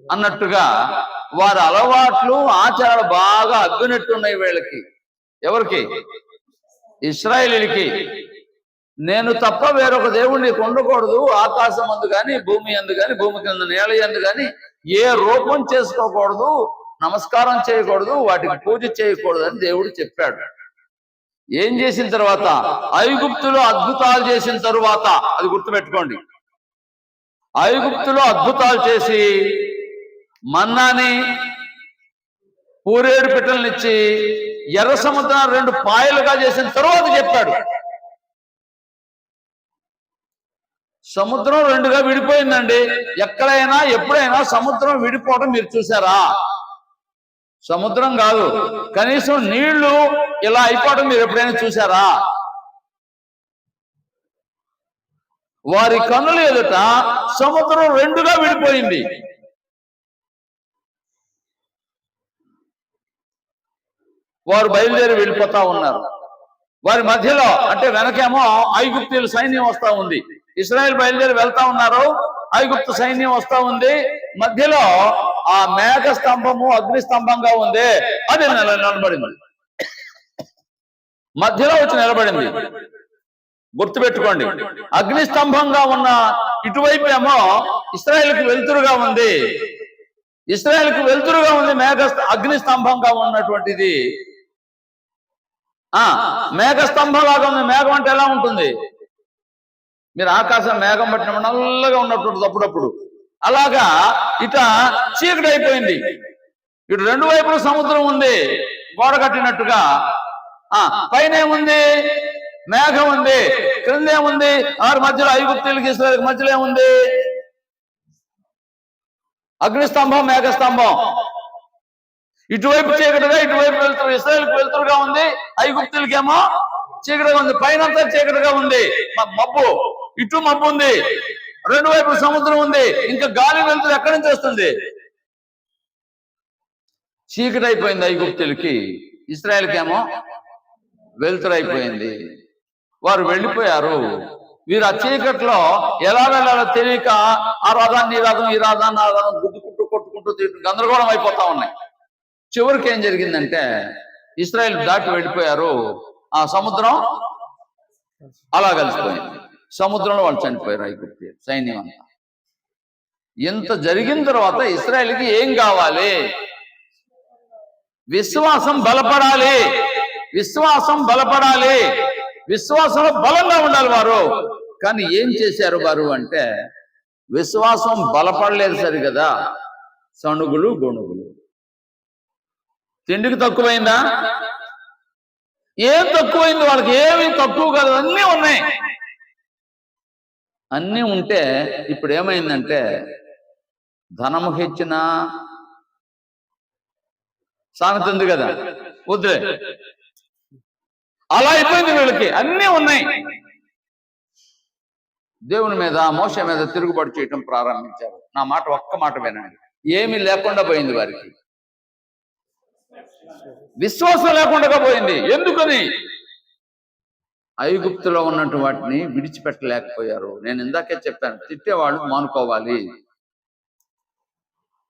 S1: అన్నట్టుగా వారి అలవాట్లు ఆచారాలు బాగా అగ్గినట్టున్నాయి వీళ్ళకి. ఎవరికి? ఇశ్రాయేలీలకి. నేను తప్ప వేరొక దేవుడు నీకు ఉండకూడదు, ఆకాశం అందు కానీ భూమి అందు కానీ భూమి కింద నేల అందు కానీ ఏ రూపం చేసుకోకూడదు, నమస్కారం చేయకూడదు, వాటికి పూజ చేయకూడదు అని దేవుడు చెప్పాడు. ఏం చేసిన తర్వాత? ఐగుప్తులో అద్భుతాలు చేసిన తరువాత, అది గుర్తుపెట్టుకోండి, ఐగుప్తులో అద్భుతాలు చేసి మన్నాని, పూరేడు పిట్టలనిచ్చి ఎర్ర సముద్రాన్ని 2 పాయలుగా చేసిన తరువాత చెప్పాడు. సముద్రం 2గా విడిపోయిందండి. ఎక్కడైనా ఎప్పుడైనా సముద్రం విడిపోవడం మీరు చూసారా? సముద్రం కాదు, కనీసం నీళ్లు ఇలా అయిపోవడం మీరు ఎప్పుడైనా చూసారా? వారి కన్నుల ఎదుట సముద్రం 2గా విడిపోయింది. వారు బయలుదేరి వెళ్ళిపోతా ఉన్నారు. వారి మధ్యలో అంటే వెనకేమో ఐగుప్తీయుల సైన్యం వస్తా ఉంది. ఇశ్రాయేల్ బయలుదేరి వెళ్తా ఉన్నారు, ఐగుప్తు సైన్యం వస్తా ఉంది. మధ్యలో ఆ మేఘ స్తంభము అగ్ని స్తంభంగా ఉంది, అది నిలబడింది. మధ్యలో వచ్చి నిలబడింది. గుర్తుపెట్టుకోండి, అగ్ని స్తంభంగా ఉన్న ఇటువైపు ఏమో ఇశ్రాయేలుకి వెలుతురుగా ఉంది. ఇశ్రాయేలుకి వెలుతురుగా ఉంది అగ్ని స్తంభంగా ఉన్నటువంటిది. మేఘ స్తంభం లాగా ఉంది. మేఘం అంటే ఎలా ఉంటుంది? మీరు ఆకాశం మేఘం పట్టినప్పుడు నల్లగా ఉన్నట్టు అప్పుడప్పుడు. అలాగా ఇట చీకటి అయిపోయింది. ఇటు 2 వైపులు సముద్రం ఉంది, గోడ కట్టినట్టుగా. పైన ఏముంది? మేఘం ఉంది. క్రింద ఏముంది? వారి మధ్యలో ఐగుప్తీయులకి ఇశ్రాయేలుకి మధ్యలో ఏముంది? అగ్నిస్తంభం, మేఘస్తంభం. ఇటువైపు చీకటిగా, ఇటువైపు వెళ్తురు. ఇశ్రాయేలుకి వెళ్తురుగా ఉంది, ఐగుప్తీయులకేమో చీకటిగా ఉంది. పైనంతా చీకటిగా ఉంది, మబ్బు. ఇటు మబ్బు ఉంది, 2 వైపులు సముద్రం ఉంది. ఇంకా గాలి వెళ్తురు ఎక్కడి నుంచి వస్తుంది? చీకటి అయిపోయింది ఐగుప్తీయులకి, ఇశ్రాయేలుకేమో వెలుతురు అయిపోయింది. వారు వెళ్ళిపోయారు. వీరు ఆ చీకట్లో ఎలా వెళ్ళాలో తెలియక ఆ రథాన్ని ఈ రథం, ఈ రథాన్ని ఆ రథం గుద్దుకుంటూ కొట్టుకుంటూ గందరగోళం అయిపోతా ఉన్నాయి. చివరికి ఏం జరిగిందంటే ఇశ్రాయేల్ దాటి వెళ్ళిపోయారు. ఆ సముద్రం అలా కలిసిపోయింది. సముద్రంలో వాళ్ళు చనిపోయారు ఐగుప్తు సైన్యం అంతా. ఇంత జరిగిన తర్వాత ఇశ్రాయేల్కి ఏం కావాలి? విశ్వాసం బలపడాలి. విశ్వాసం బలపడాలి. విశ్వాసంలో బలంగా ఉండాలి వారు. కానీ ఏం చేశారు వారు అంటే విశ్వాసం బలపడలేదు సరిగదా, సణుగులు గొణుగులు. తిండికి తక్కువైందా? ఏం తక్కువైంది? వాళ్ళకి ఏమి తక్కువ కాదు, అన్నీ ఉన్నాయి. అన్నీ ఉంటే ఇప్పుడు ఏమైందంటే ధనము హెచ్చిన సామెత ఉంది కదా, వద్దులే, అలా అయిపోయింది వీళ్ళకి. అన్నీ ఉన్నాయి. దేవుని మీద మోషే మీద తిరుగుబాటు చేయటం ప్రారంభించారు. నా మాట ఒక్క మాట వినండి. ఏమీ లేకుండా పోయింది వారికి. విశ్వాసం లేకుండా పోయింది. ఎందుకని? ఐగుప్తులో ఉన్నట్టు వాటిని విడిచిపెట్టలేకపోయారు. నేను ఇందాకే చెప్పాను, తిట్టేవాళ్ళు మానుకోవాలి,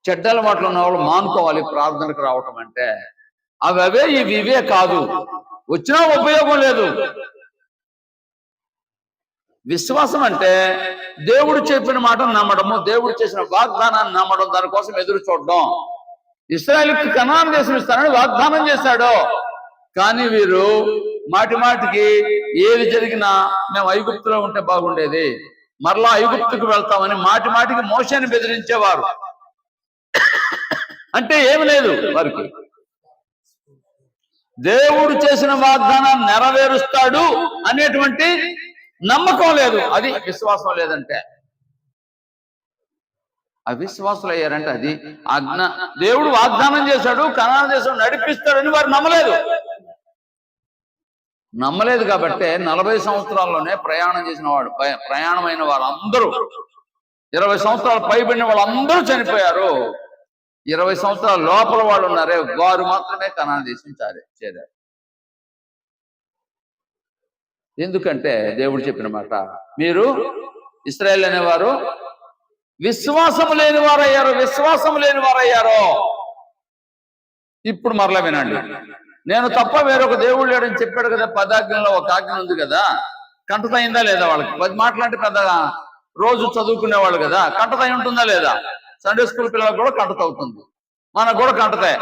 S1: చెడ్డల మాటలు ఉన్నవాళ్ళు మానుకోవాలి. ప్రార్థనకు రావటం అంటే అవే ఇవే కాదు, వచ్చినా ఉపయోగం లేదు. విశ్వాసం అంటే దేవుడు చెప్పిన మాటను నమ్మడము, దేవుడు చేసిన వాగ్దానాన్ని నమ్మడం, దానికోసం ఎదురు చూడడం. ఇశ్రాయేలుకి కనాను దేశం ఇస్తానని వాగ్దానం చేశాడు. కానీ వీరు మాటి మాటికి ఏది జరిగినా మేము ఐగుప్తులో ఉంటే బాగుండేది, మరలా ఐగుప్తుకు వెళ్తామని మాటి మాటికి మోషేని బెదిరించేవారు. అంటే ఏమి లేదు వారికి. దేవుడు చేసిన వాగ్దానాన్ని నెరవేరుస్తాడు అనేటువంటి నమ్మకం లేదు. అది విశ్వాసం లేదంటే. అవిశ్వాసులు అయ్యారంటే అది దేవుడు వాగ్దానం చేశాడు, కనాను దేశం నడిపిస్తాడని వారు నమ్మలేదు కాబట్టి 40 సంవత్సరాల్లోనే ప్రయాణం చేసిన వాడు, ప్రయాణమైన వాళ్ళందరూ 20 సంవత్సరాలు పైబడిన వాళ్ళందరూ చనిపోయారు. 20 సంవత్సరాల లోపల వాళ్ళు ఉన్నారే, వారు మాత్రమే కనాను దేశం చేరారు. ఎందుకంటే దేవుడు చెప్పిన మాట, మీరు ఇశ్రాయేల్ అనేవారు విశ్వాసం లేని వారయ్యారు. విశ్వాసం లేని వారయ్యారు. ఇప్పుడు మరలా వినండి. నేను తప్ప వేరొక దేవుడు లేడని చెప్పాడు కదా, 10 ఆజ్ఞల్లో ఒక ఆజ్ఞ ఉంది కదా. కంటతయిందా లేదా వాళ్ళకి? 10 మాటలంటే పెద్దగా రోజు చదువుకునేవాళ్ళు కదా, కంటతయి ఉంటుందా లేదా? సండే స్కూల్ పిల్లలకు కూడా కంటత అవుతుంది, మనకు కూడా కంటతాయి.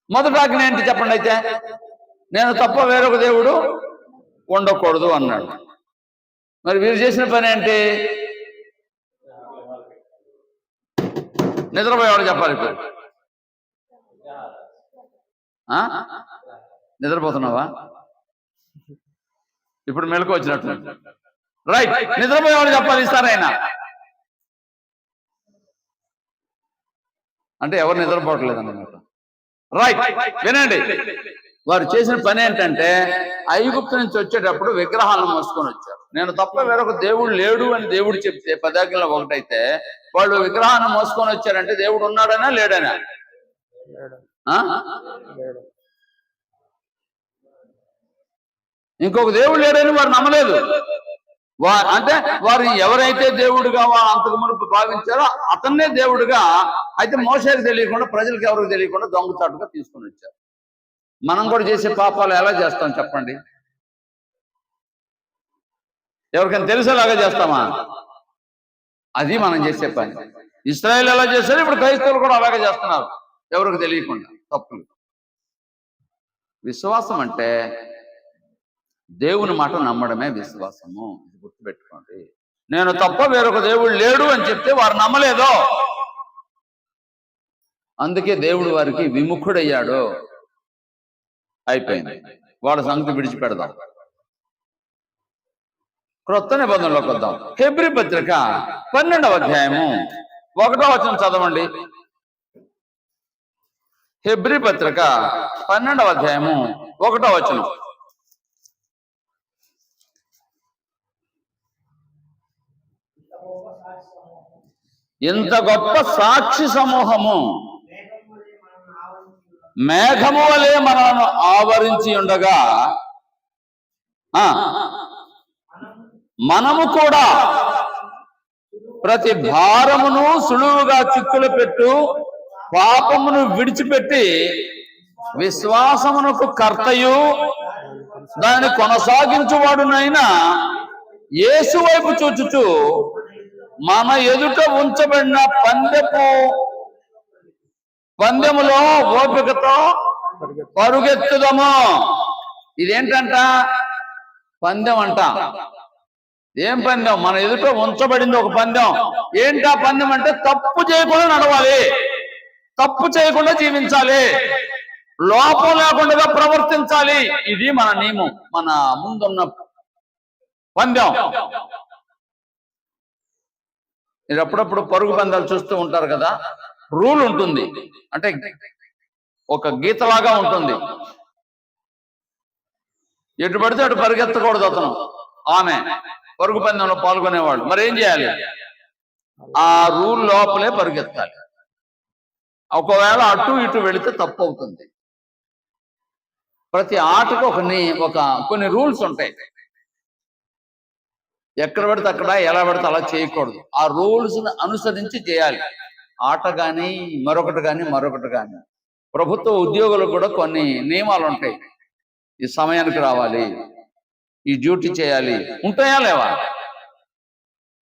S1: మొదటి ఆజ్ఞ ఏంటి చెప్పండి అయితే? నేను తప్ప వేరొక దేవుడు ఉండకూడదు అన్నాడు. మరి వీరు చేసిన పని ఏంటి? నిద్రపోయేవాడు చెప్పాలి. ఇప్పుడు నిద్రపోతున్నావా? ఇప్పుడు మెలకు వచ్చినట్టు. రైట్, నిద్రపోయేవాడు చెప్పాలి. ఇస్తారైనా అంటే ఎవరు నిద్రపోవట్లేదు అన్నమాట. రైట్, వినండి. వారు చేసిన పని ఏంటంటే ఐగుప్తు నుంచి వచ్చేటప్పుడు విగ్రహాలను మోసుకొని వచ్చారు. నేను తప్ప వేరొక దేవుడు లేడు అని దేవుడు చెప్తే 10 ఆజ్ఞల్లో ఒకటైతే, వాళ్ళు విగ్రహాన్ని మోసుకొని వచ్చారంటే దేవుడు ఉన్నాడనా లేడనా? ఇంకొక దేవుడు లేడని వారు నమ్మలేదు. అంటే వారు ఎవరైతే దేవుడుగా అంతకు మునుపు భావించారో అతన్నే దేవుడుగా, అయితే మోషేకి తెలియకుండా, ప్రజలకు ఎవరికి తెలియకుండా దొంగచాటుగా తీసుకొని వచ్చారు. మనం కూడా చేసే పాపాలు ఎలా చేస్తాం చెప్పండి? ఎవరికైనా తెలిసేలాగా చేస్తామా? అది మనం చేసే పని. ఇశ్రాయేల్ ఎలా చేశారు, ఇప్పుడు క్రైస్తవులు కూడా అలాగే చేస్తున్నారు, ఎవరికి తెలియకుండా. తప్పులు. విశ్వాసం అంటే దేవుని మాట నమ్మడమే విశ్వాసము. ఇది గుర్తుపెట్టుకోండి. నేను తప్ప వేరొక దేవుడు లేడు అని చెప్తే వారు నమ్మలేదు. అందుకే దేవుడు వారికి విముఖుడయ్యాడు. అయిపోయింది, వాళ్ళ సంగతి విడిచిపెడదాం. క్రొత్త నిబంధనలోకి వద్దాం. హెబ్రీ పత్రిక 12వ అధ్యాయము 1వ వచనం చదవండి. హెబ్రీ పత్రిక 12వ అధ్యాయము 1వ వచనం. ఇంత గొప్ప సాక్షి సమూహము మేఘము వలె మనలను ఆవరించి ఉండగా మనము కూడా ప్రతి భారమును సులువుగా చిక్కులు పెట్టు పాపమును విడిచిపెట్టి విశ్వాసమునకు కర్తయు దాన్ని కొనసాగించువాడునైనా యేసు వైపు చూచుచు మన ఎదుట ఉంచబడిన పందెములో ఓపికతో పరుగెత్తుదము. ఇదేంటంట? పందెం అంట. ఏం పందెం? మన ఎదుట ఉంచబడింది ఒక పందెం. ఏంటా పందెం అంటే తప్పు చేయకుండా నడవాలి, తప్పు చేయకుండా జీవించాలి, లోపం లేకుండా ప్రవర్తించాలి. ఇది మన నియమం, మన ముందున్న పందెం. మీరు అప్పుడప్పుడు పరుగు పందాలు చూస్తూ ఉంటారు కదా, రూల్ ఉంటుంది, అంటే ఒక గీతలాగా ఉంటుంది. ఎటు పడితే అటు పరిగెత్తకూడదు అతను, ఆమె పరుగు పందెంలో పాల్గొనేవాడు. మరి ఏం చేయాలి? ఆ రూల్ లోపలే పరిగెత్తాలి. ఒకవేళ అటు ఇటు వెళితే తప్పు అవుతుంది. ప్రతి ఆటకు కొన్ని రూల్స్ ఉంటాయి. ఎక్కడ పడితే అక్కడ, ఎలా పడితే అలా చేయకూడదు. ఆ రూల్స్ అనుసరించి చేయాలి. ఆట కానీ మరొకటి కానీ. ప్రభుత్వ ఉద్యోగులకు కూడా కొన్ని నియమాలు ఉంటాయి. ఈ సమయానికి రావాలి, ఈ డ్యూటీ చేయాలి. ఉంటాయా లేవా?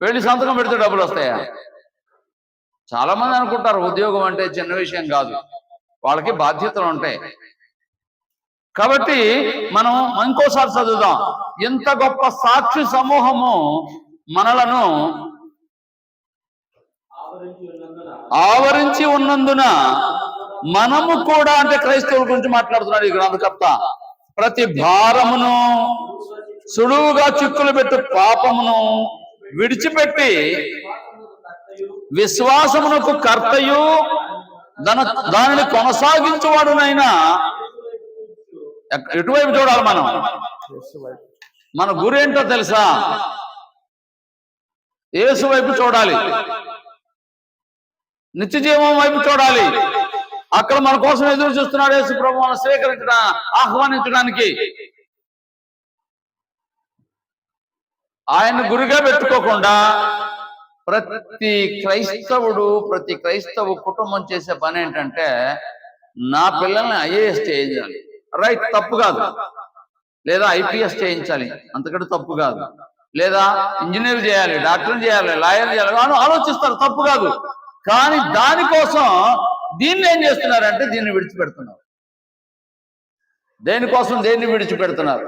S1: వెళ్ళి సంతకం పెడితే డబ్బులు వస్తాయా? చాలా మంది అనుకుంటారు ఉద్యోగం అంటే చిన్న విషయం కాదు, వాళ్ళకి బాధ్యతలు ఉంటాయి. కాబట్టి మనం ఇంకోసారి చదువుదాం. ఎంత గొప్ప సాక్షి సమూహము మనలను ఆవరించి ఉన్నందున మనము కూడా, అంటే క్రైస్తవుల గురించి మాట్లాడుతున్నాడు ఈ గ్రంథకర్త, ప్రతి భారమును సులువుగా చిక్కులు పెట్టు పాపమును విడిచిపెట్టి విశ్వాసమునకు కర్తయు దానిని కొనసాగించువాడునైనా. ఎటువైపు చూడాలి మనం? మన గురేంటో తెలుసా? యేసు వైపు చూడాలి, నిత్య జీవం వైపు చూడాలి. అక్కడ మన కోసం ఎదురు చూస్తున్నాడు యేసు ప్రభు, మనం ఆహ్వానించడానికి. ఆయన గురిగా పెట్టుకోకుండా ప్రతి క్రైస్తవ కుటుంబం చేసే పని ఏంటంటే, నా పిల్లల్ని ఐఏఎస్ చేయించాలి, రైట్, తప్పు కాదు. లేదా ఐపీఎస్ చేయించాలి, అంతకంటే తప్పు కాదు. లేదా ఇంజనీర్ చేయాలి, డాక్టర్ చేయాలి, లాయర్ చేయాలి అని ఆలోచిస్తారు, తప్పు కాదు. కానీ దానికోసం దీన్ని ఏం చేస్తున్నారంటే దీన్ని విడిచిపెడుతున్నారు. దేనికోసం దేన్ని విడిచిపెడుతున్నారు?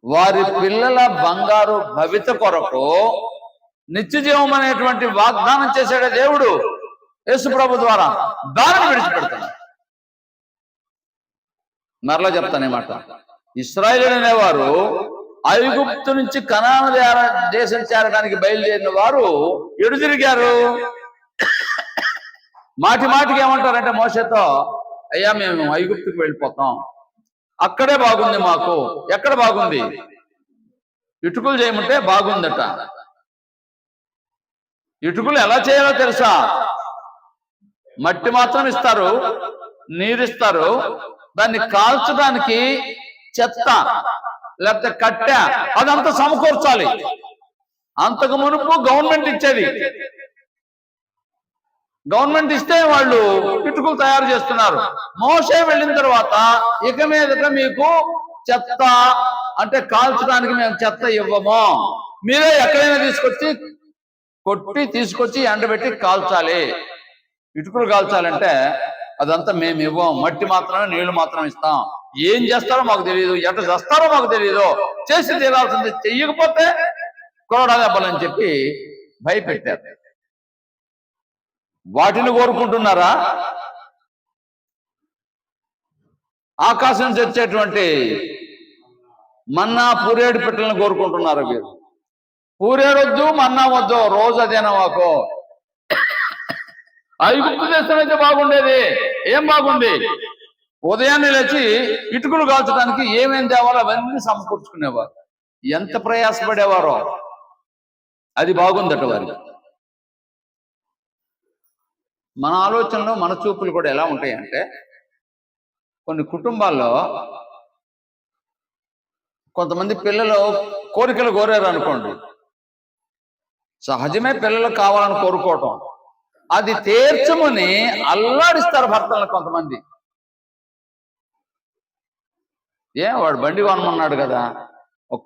S1: వారి పిల్లల బంగారు భవిత కొరకు నిత్య జీవం అనేటువంటి వాగ్దానం చేశాడే దేవుడు యేసు ప్రభు ద్వారా, దానిని విడిచిపెడుతున్నారు. మరలా చెప్తాను ఈ మాట. ఇశ్రాయేలు అనేవారు ఐగుప్తు నుంచి కనాను దేశం చేరడానికి బయలుదేరిన వారు ఎడు తిరిగారు. మాటికి ఏమంటారంటే మోషేతో, అయ్యా మేము ఐగుప్తుకు వెళ్ళిపోతాం, అక్కడే బాగుంది మాకు. ఎక్కడ బాగుంది? ఇటుకలు చేయమంటే బాగుందట. ఇటుకలు ఎలా చేయాలో తెలుసా? మట్టి మాత్రం ఇస్తారు, నీరిస్తారు, దాన్ని కాల్చడానికి చెత్త లేకపోతే కట్టె అదంతా సమకూర్చాలి. అంతకు మునుపు గవర్నమెంట్ ఇచ్చేది. గవర్నమెంట్ ఇస్తే వాళ్ళు ఇటుకలు తయారు చేస్తున్నారు. మోషే వెళ్ళిన తర్వాత ఇక మీదట మీకు చెత్త అంటే కాల్చడానికి మేము చెత్త ఇవ్వము, మీరే ఎక్కడైనా తీసుకొచ్చి ఎండబెట్టి కాల్చాలి. ఇటుకలు కాల్చాలంటే అదంతా మేము ఇవ్వం, మట్టి మాత్రమే, నీళ్లు మాత్రం ఇస్తాం. ఏం చేస్తారో మాకు తెలియదు, ఎట్లా చేస్తారో మాకు తెలియదు, చేసి తీరాల్సింది, చెయ్యకపోతే కొరడా దెబ్బలని చెప్పి భయపెట్టారు. వాటిని కోరుకుంటున్నారా? ఆకాశం తెచ్చేటువంటి మన్నా పూరేడు పెట్టలను కోరుకుంటున్నారు. మీరు పూరేడొద్దు, మన్నా వద్దు, రోజు అదేనా మాకు. ఐగుప్తు దేశం అయితే బాగుండేది. ఏం బాగుంది? ఉదయాన్నే లేచి ఇటుకలు కాల్చడానికి ఏమేం తేవాలో అవన్నీ సమకూర్చుకునేవారు. ఎంత ప్రయాసపడేవారో. అది బాగుందట వారికి. మన ఆలోచనలు, మన చూపులు కూడా ఎలా ఉంటాయంటే, కొన్ని కుటుంబాల్లో కొంతమంది పిల్లలు కోరికలు కోరారు అనుకోండి, సహజమే పిల్లలు కావాలని కోరుకోవటం. అది తీర్చమని అల్లాడిస్తారు భర్తలను కొంతమంది. వాడు బండి కొనమన్నాడు కదా,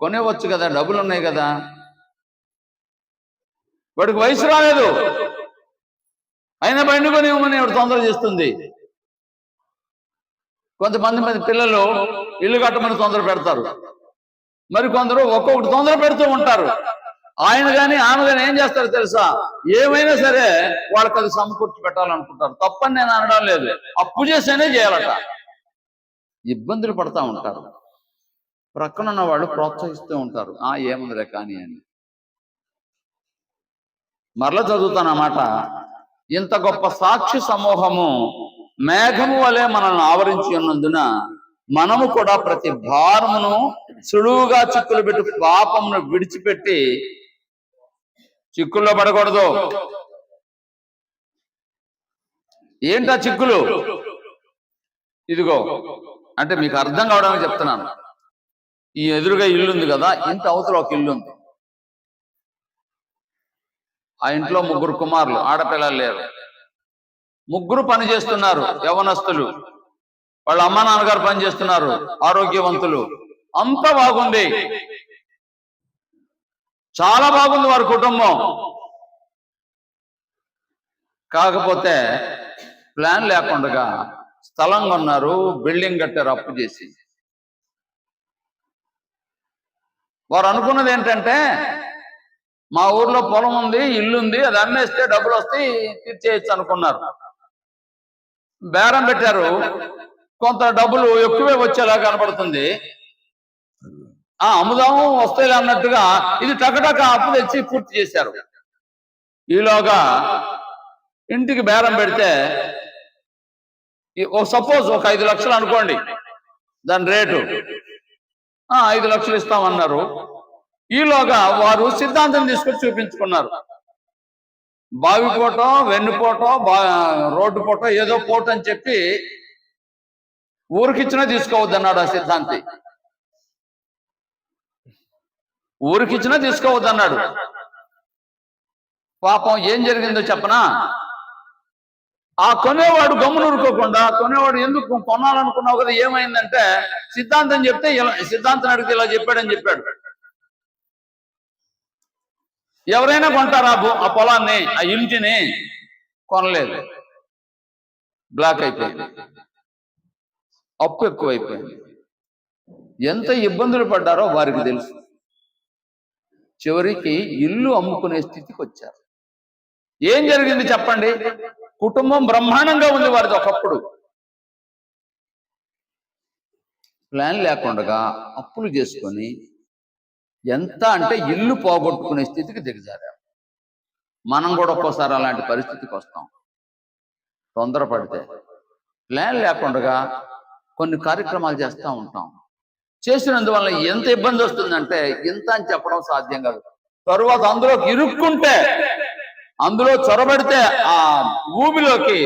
S1: కొనేవచ్చు కదా, డబ్బులు ఉన్నాయి కదా, వాడికి వయసు రాలేదు, అయినా బండి కొనివ్వమని వాడు తొందర చేస్తుంది. కొంతమంది పిల్లలు ఇల్లు కట్టమని తొందర పెడతారు, మరి కొందరు ఒక్కొక్కటి తొందర పెడుతూ ఉంటారు. ఆయన కానీ ఆమె కానీ ఏం చేస్తారో తెలుసా, ఏమైనా సరే వాళ్ళకి అది సమకూర్చి పెట్టాలనుకుంటారు. తప్పని నేను అనడం లేదు, అప్పు చేసేనే చేయాలట. ఇబ్బందులు పడతా ఉంటారు. ప్రక్కనున్న వాళ్ళు ప్రోత్సహిస్తూ ఉంటారు, ఏముందిలే కానీ అని. మరలా చదువుతానమాట. ఇంత గొప్ప సాక్షి సమూహము మేఘము వలె మనల్ని ఆవరించి ఉన్నందున మనము కూడా ప్రతి భారమును సులువుగా చిక్కులు పెట్టి పాపమును విడిచిపెట్టి, చిక్కుల్లో పడకూడదు. ఏంటా చిక్కులు? ఇదిగో అంటే మీకు అర్థం కావడానికి చెప్తున్నాను. ఈ ఎదురుగా ఇల్లు ఉంది కదా, ఇంత అవతల ఒక ఇల్లు ఉంది. ఆ ఇంట్లో 3 కుమారులు, ఆడపిల్లలు లేరు. 3 పని చేస్తున్నారు, యవనస్తులు. వాళ్ళ అమ్మ నాన్నగారు పని చేస్తున్నారు, ఆరోగ్యవంతులు. అంతా బాగుంది, చాలా బాగుంది వారి కుటుంబం. కాకపోతే ప్లాన్ లేకుండా స్థలం కొన్నారు, బిల్డింగ్ కట్టారు అప్పు చేసి. వారు అనుకున్నది ఏంటంటే, మా ఊర్లో పొలం ఉంది, ఇల్లు ఉంది, అది అమ్మేస్తే డబ్బులు వస్తాయి, తీర్చేయచ్చు అనుకున్నారు. బేరం పెట్టారు, కొంత డబ్బులు ఎక్కువే వచ్చేలా కనబడుతుంది. అమ్ముదాము వస్తాయి అన్నట్టుగా ఇది టకటక అప్పు తెచ్చి పూర్తి చేశారు. ఈలోగా ఇంటికి బేరం పెడితే, సపోజ్ ఒక 5 లక్షలు అనుకోండి దాని రేటు, 5 లక్షలు ఇస్తామన్నారు. ఈలోగా వారు సిద్ధాంతం తీసుకొచ్చి చూపించుకున్నారు. బావి పోటో, వెన్నుపోటో, రోడ్డు పోటో, ఏదో పోటు అని చెప్పి ఊరికిచ్చినా తీసుకోవద్దన్నాడు ఆ సిద్ధాంతి. ఊరికిచ్చినా తీసుకోవద్దన్నాడు. పాపం ఏం జరిగిందో చెప్పనా? ఆ కొనేవాడు గమ్మునూరుకోకుండా, కొనేవాడు ఎందుకు కొనాలనుకున్నావు కదా, ఏమైందంటే సిద్ధాంతం చెప్తే సిద్ధాంతం అడిగితే ఇలా చెప్పాడని చెప్పాడు. ఎవరైనా కొంటారా ఆ పొలాన్ని, ఆ ఇంటిని? కొనలేదు. బ్లాక్ అయిపోయింది, అప్పు ఎక్కువైపోయింది. ఎంత ఇబ్బందులు పడ్డారో వారికి తెలుసు. చివరికి ఇల్లు అమ్ముకునే స్థితికి వచ్చారు. ఏం జరిగింది చెప్పండి? కుటుంబం బ్రహ్మాండంగా ఉంది వారిది ఒకప్పుడు. ప్లాన్ లేకుండా అప్పులు చేసుకొని ఎంత అంటే ఇల్లు పోగొట్టుకునే స్థితికి దిగజారారు. మనం కూడా ఒక్కోసారి అలాంటి పరిస్థితికి వస్తాం. తొందరపడితే ప్లాన్ లేకుండా కొన్ని కార్యక్రమాలు చేస్తూ ఉంటాం. చేసినందువల్ల ఎంత ఇబ్బంది వస్తుందంటే ఇంత అని చెప్పడం సాధ్యం కాదు. తరువాత అందులోకి ఇరుక్కుంటే, అందులో చొరబడితే ఆ ఊబిలోకి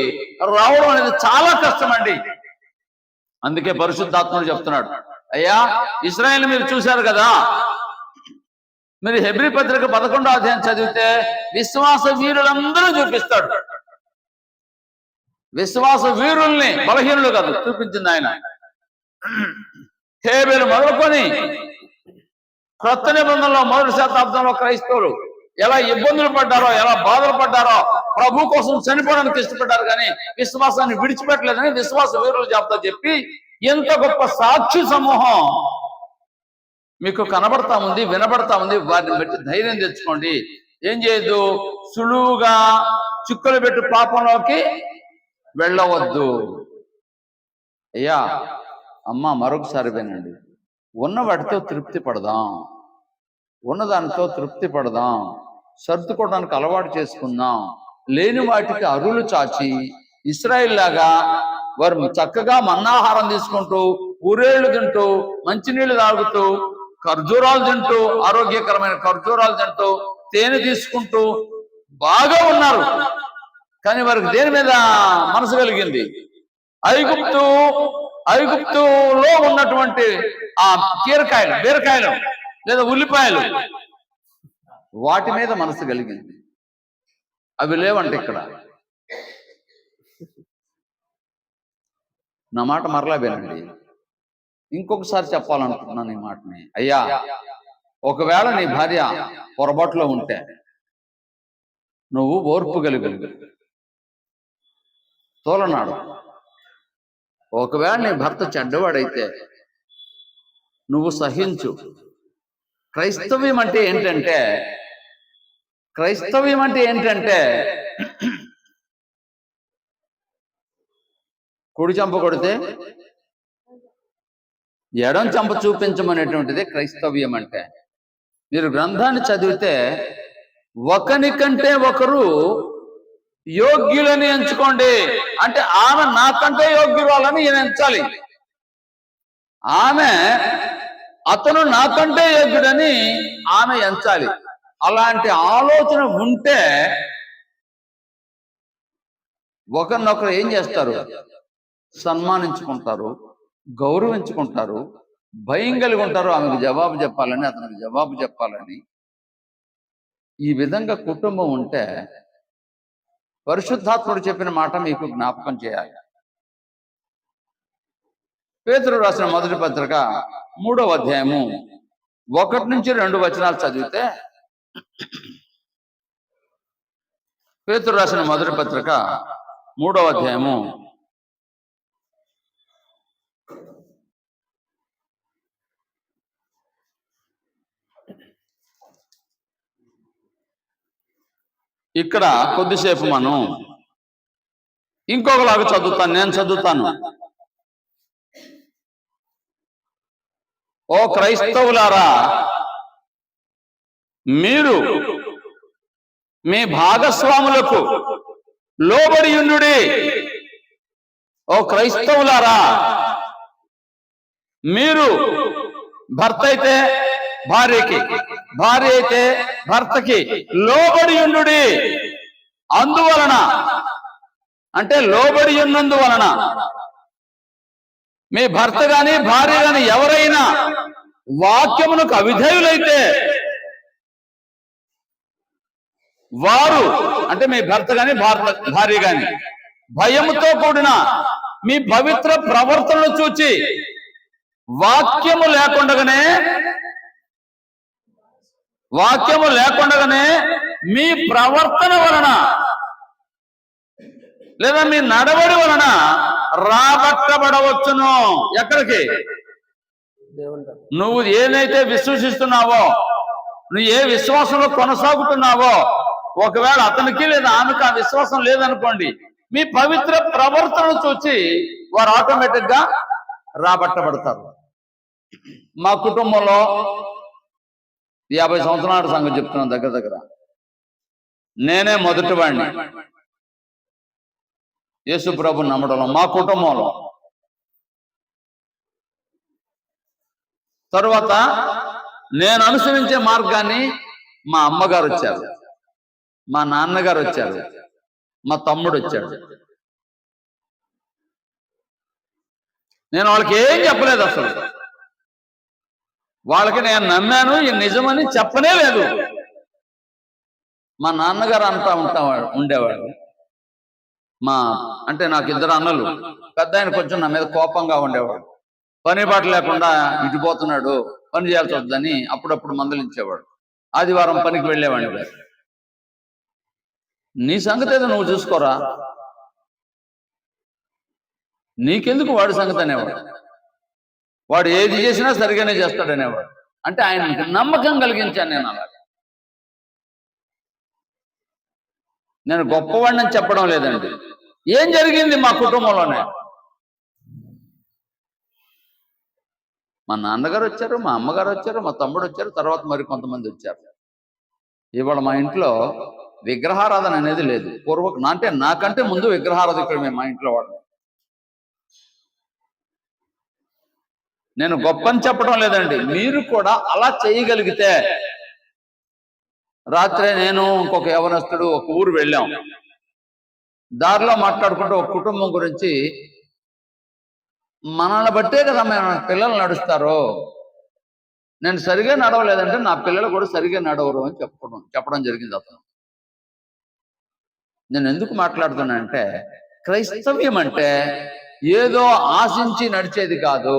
S1: రావడం అనేది చాలా కష్టం అండి. అందుకే పరిశుద్ధాత్ముడు చెప్తున్నాడు, అయ్యా ఇశ్రాయేలు మీరు చూశారు కదా, మీరు హెబ్రీ పత్రిక 11వ అధ్యాయం చదివితే విశ్వాస వీరులందరూ చూపిస్తాడు. విశ్వాస వీరుల్ని, బలహీనులు కాదు చూపించింది ఆయన. హేబేలు మొదలుకొని క్రొత్త నిబంధనలో 1వ శతాబ్దంలో క్రైస్తవులు ఎలా ఇబ్బందులు పడ్డారో, ఎలా బాధలు పడ్డారో, ప్రభు కోసం చనిపోవడానికి ఇష్టపడ్డారు, కానీ విశ్వాసాన్ని విడిచిపెట్టలేదని విశ్వాస వీరులు చెప్తా చెప్పి ఎంత గొప్ప సాక్షి సమూహం మీకు కనబడతా ఉంది, వినబడతా ఉంది. వారిని బట్టి ధైర్యం తెచ్చుకోండి. ఏం చేయొద్దు, సులువుగా చిక్కులు పెట్టి పాపంలోకి వెళ్ళవద్దు. అయ్యా అమ్మ మరొకసారి వినండి, ఉన్న వాటితో తృప్తి పడదాం, ఉన్నదానితో తృప్తి పడదాం, సర్దుకోవడానికి అలవాటు చేసుకుందాం. లేని వాటికి అరులు చాచి ఇశ్రాయేల్ లాగా వారు చక్కగా మన్నాహారం తీసుకుంటూ, ఊరేళ్లు తింటూ, మంచినీళ్లు తాగుతూ, ఖర్జూరాలు తింటూ, ఆరోగ్యకరమైన ఖర్జూరాలు తింటూ, తేనె తీసుకుంటూ బాగా ఉన్నారు. కానీ వారికి దేని మీద మనసు కలిగింది? ఐగుప్తులో ఉన్నటువంటి ఆ బీరకాయలు లేదా ఉల్లిపాయలు, వాటి మీద మనసు కలిగింది. అవి లేవంటే ఇక్కడ నా మాట మరలా వినండి. ఇంకొకసారి చెప్పాలనుకుంటున్నాను ఈ మాటని. అయ్యా, ఒకవేళ నీ భార్య పొరపాటులో ఉంటే నువ్వు ఓర్పు కలిగి తోలనాడు. ఒకవేళ నీ భర్త చెడ్డవాడైతే నువ్వు సహించు. క్రైస్తవ్యం అంటే ఏంటంటే కుడి చెంప కొడితే ఎడం చెంప చూపించమనేటువంటిది క్రైస్తవ్యం అంటే. మీరు గ్రంథాన్ని చదివితే ఒకరికంటే ఒకరు యోగ్యులని ఎంచుకోండి అంటే ఆమె నాకంటే యోగ్యురాలని ఈయన ఎంచాలి, అతను నాకంటే యోగ్యుడని ఆమె ఎంచాలి. అలాంటి ఆలోచన ఉంటే ఒకరినొకరు ఏం చేస్తారు? సన్మానించుకుంటారు, గౌరవించుకుంటారు, భయం కలిగి ఉంటారు. ఆమెకు జవాబు చెప్పాలని, అతనికి జవాబు చెప్పాలని. ఈ విధంగా కుటుంబం ఉంటే పరిశుద్ధాత్ముడు చెప్పిన మాట మీకు జ్ఞాపకం చేయాలి. పేతురు రాసిన మొదటి పత్రిక 3వ అధ్యాయము 1 నుంచి 2 వచనాలు చదివితే, పేతురు రాసిన మొదటి పత్రిక 3వ అధ్యాయము ఇక్కడ కొద్దిసేపు మనం ఇంకొకలాగా చదువుతాను. నేను చదువుతాను. ఓ క్రైస్తవులారా, మీరు మీ భాగస్వాములకు లోబడి ఉండుడి. ఓ క్రైస్తవులారా, మీరు భర్త అయితే భార్యకి, భార్య అయితే భర్తకి లోబడి ఉండుడి. అందువలన అంటే లోబడి ఉన్నందువలన మీ భర్త గాని భార్య గాని ఎవరైనా వాక్యమునకు అవిధేయులైతే వారు అంటే మీ భర్త గాని భార్య గాని భయముతో కూడిన మీ పవిత్ర ప్రవర్తనను చూచి వాక్యము లేకుండగానే మీ ప్రవర్తన వలన లేదా మీ నడవడి వలన రాబట్టబడవచ్చును. ఎక్కడికి? నువ్వు ఏదైతే విశ్వసిస్తున్నావో, నువ్వు ఏ విశ్వాసంలో కొనసాగుతున్నావో, ఒకవేళ అతనికి లేదా ఆమెకు ఆ విశ్వాసం లేదనుకోండి, మీ పవిత్ర ప్రవర్తనను చూచి వారు ఆటోమేటిక్ గా రాబట్టబడతారు. మా కుటుంబంలో 50 సంవత్సరాల సంగతి చెప్తున్నాను. దగ్గర నేనే మొదటి వాడిని యేసు ప్రభుని నమ్మడంలో మా కుటుంబంలో. తరువాత నేను అనుసరించే మార్గాన్ని మా అమ్మగారు వచ్చారు, మా నాన్నగారు వచ్చారు, మా తమ్ముడు వచ్చాడు. నేను వాళ్ళకి ఏం చెప్పలేదు. అసలు వాళ్ళకి నేను నమ్మాను, ఈ నిజమని చెప్పనే లేదు. మా నాన్నగారు ఉండేవాడు. అంటే నాకు 2 అన్నలు. పెద్ద ఆయన కొంచెం నా మీద కోపంగా ఉండేవాడు. పని బాట లేకుండా ఇటుపోతున్నాడు, పని చేయాల్సి వద్దని అప్పుడప్పుడు మందలించేవాడు. ఆదివారం పనికి వెళ్ళేవాడిని. నీ సంగతి ఏదో నువ్వు చూసుకోరా, నీకెందుకు వాడి సంగతి అనేవాడు. వాడు ఏది చేసినా సరిగానే చేస్తాడనేవాడు. అంటే ఆయనకి నమ్మకం కలిగించాను నేను. అలా నేను గొప్పవాడిని చెప్పడం లేదండి. ఏం జరిగింది మా కుటుంబంలోనే? మా నాన్నగారు వచ్చారు, మా అమ్మగారు వచ్చారు, మా తమ్ముడు వచ్చారు, తర్వాత మరి కొంతమంది వచ్చారు. ఇవాళ మా ఇంట్లో విగ్రహారాధన అనేది లేదు. అంటే నాకంటే ముందు విగ్రహారాధకుడు మా ఇంట్లో వాడు. నేను గొప్పని చెప్పడం లేదండి. మీరు కూడా అలా చేయగలిగితే, రాత్రే నేను ఇంకొక యవనస్తుడు ఒక ఊరు వెళ్ళాం. దారిలో మాట్లాడుకుంటూ ఒక కుటుంబం గురించి, మనల్ని బట్టే కదా మన పిల్లలు నడుస్తారు, నేను సరిగా నడవలేదంటే నా పిల్లలు కూడా సరిగా నడవరు అని చెప్పడం జరిగింది అతను. నేను ఎందుకు మాట్లాడుతున్నానంటే, క్రైస్తవ్యం అంటే ఏదో ఆశించి నడిచేది కాదు,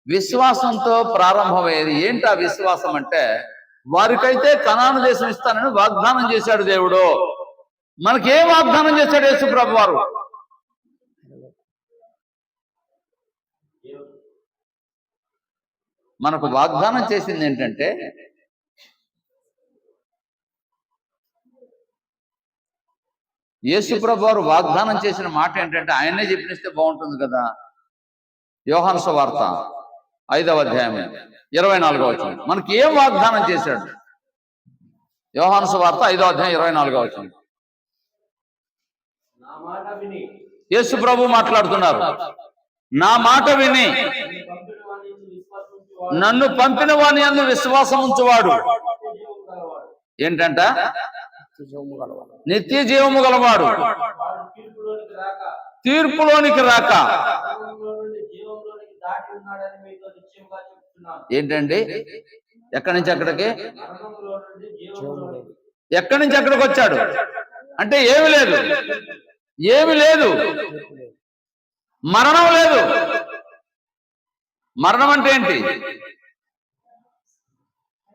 S1: విశ్వాసంతో ప్రారంభమయ్యేది. ఏంటి ఆ విశ్వాసం అంటే, వారికైతే కనాను దేశం ఇస్తానని వాగ్దానం చేశాడు దేవుడు. మనకేం వాగ్దానం చేశాడు యేసు ప్రభు వారు? మనకు వాగ్దానం చేసింది ఏంటంటే, యేసు ప్రభు వారు వాగ్దానం చేసిన మాట ఏంటంటే, ఆయనే చెప్పిస్తే బాగుంటుంది కదా. యోహాను సువార్త 5వ అధ్యాయం 24వ వచనం మనకి ఏం వాగ్దానం చేశాడు? యోహాను సువార్త 5వ అధ్యాయం 24వ వచనం. యేసు ప్రభు మాట్లాడుతున్నారు. నా మాట విని నన్ను పంపిన వాని యందు విశ్వాసం ఉంచువాడు ఏంటంట? నిత్య జీవము గలవాడు, తీర్పులోనికి రాక. ఏంటండి? ఎక్కడి నుంచి ఎక్కడికి? ఎక్కడి నుంచి ఎక్కడికి వచ్చాడు అంటే ఏమి లేదు, ఏమి లేదు, మరణం లేదు. మరణం అంటే ఏంటి?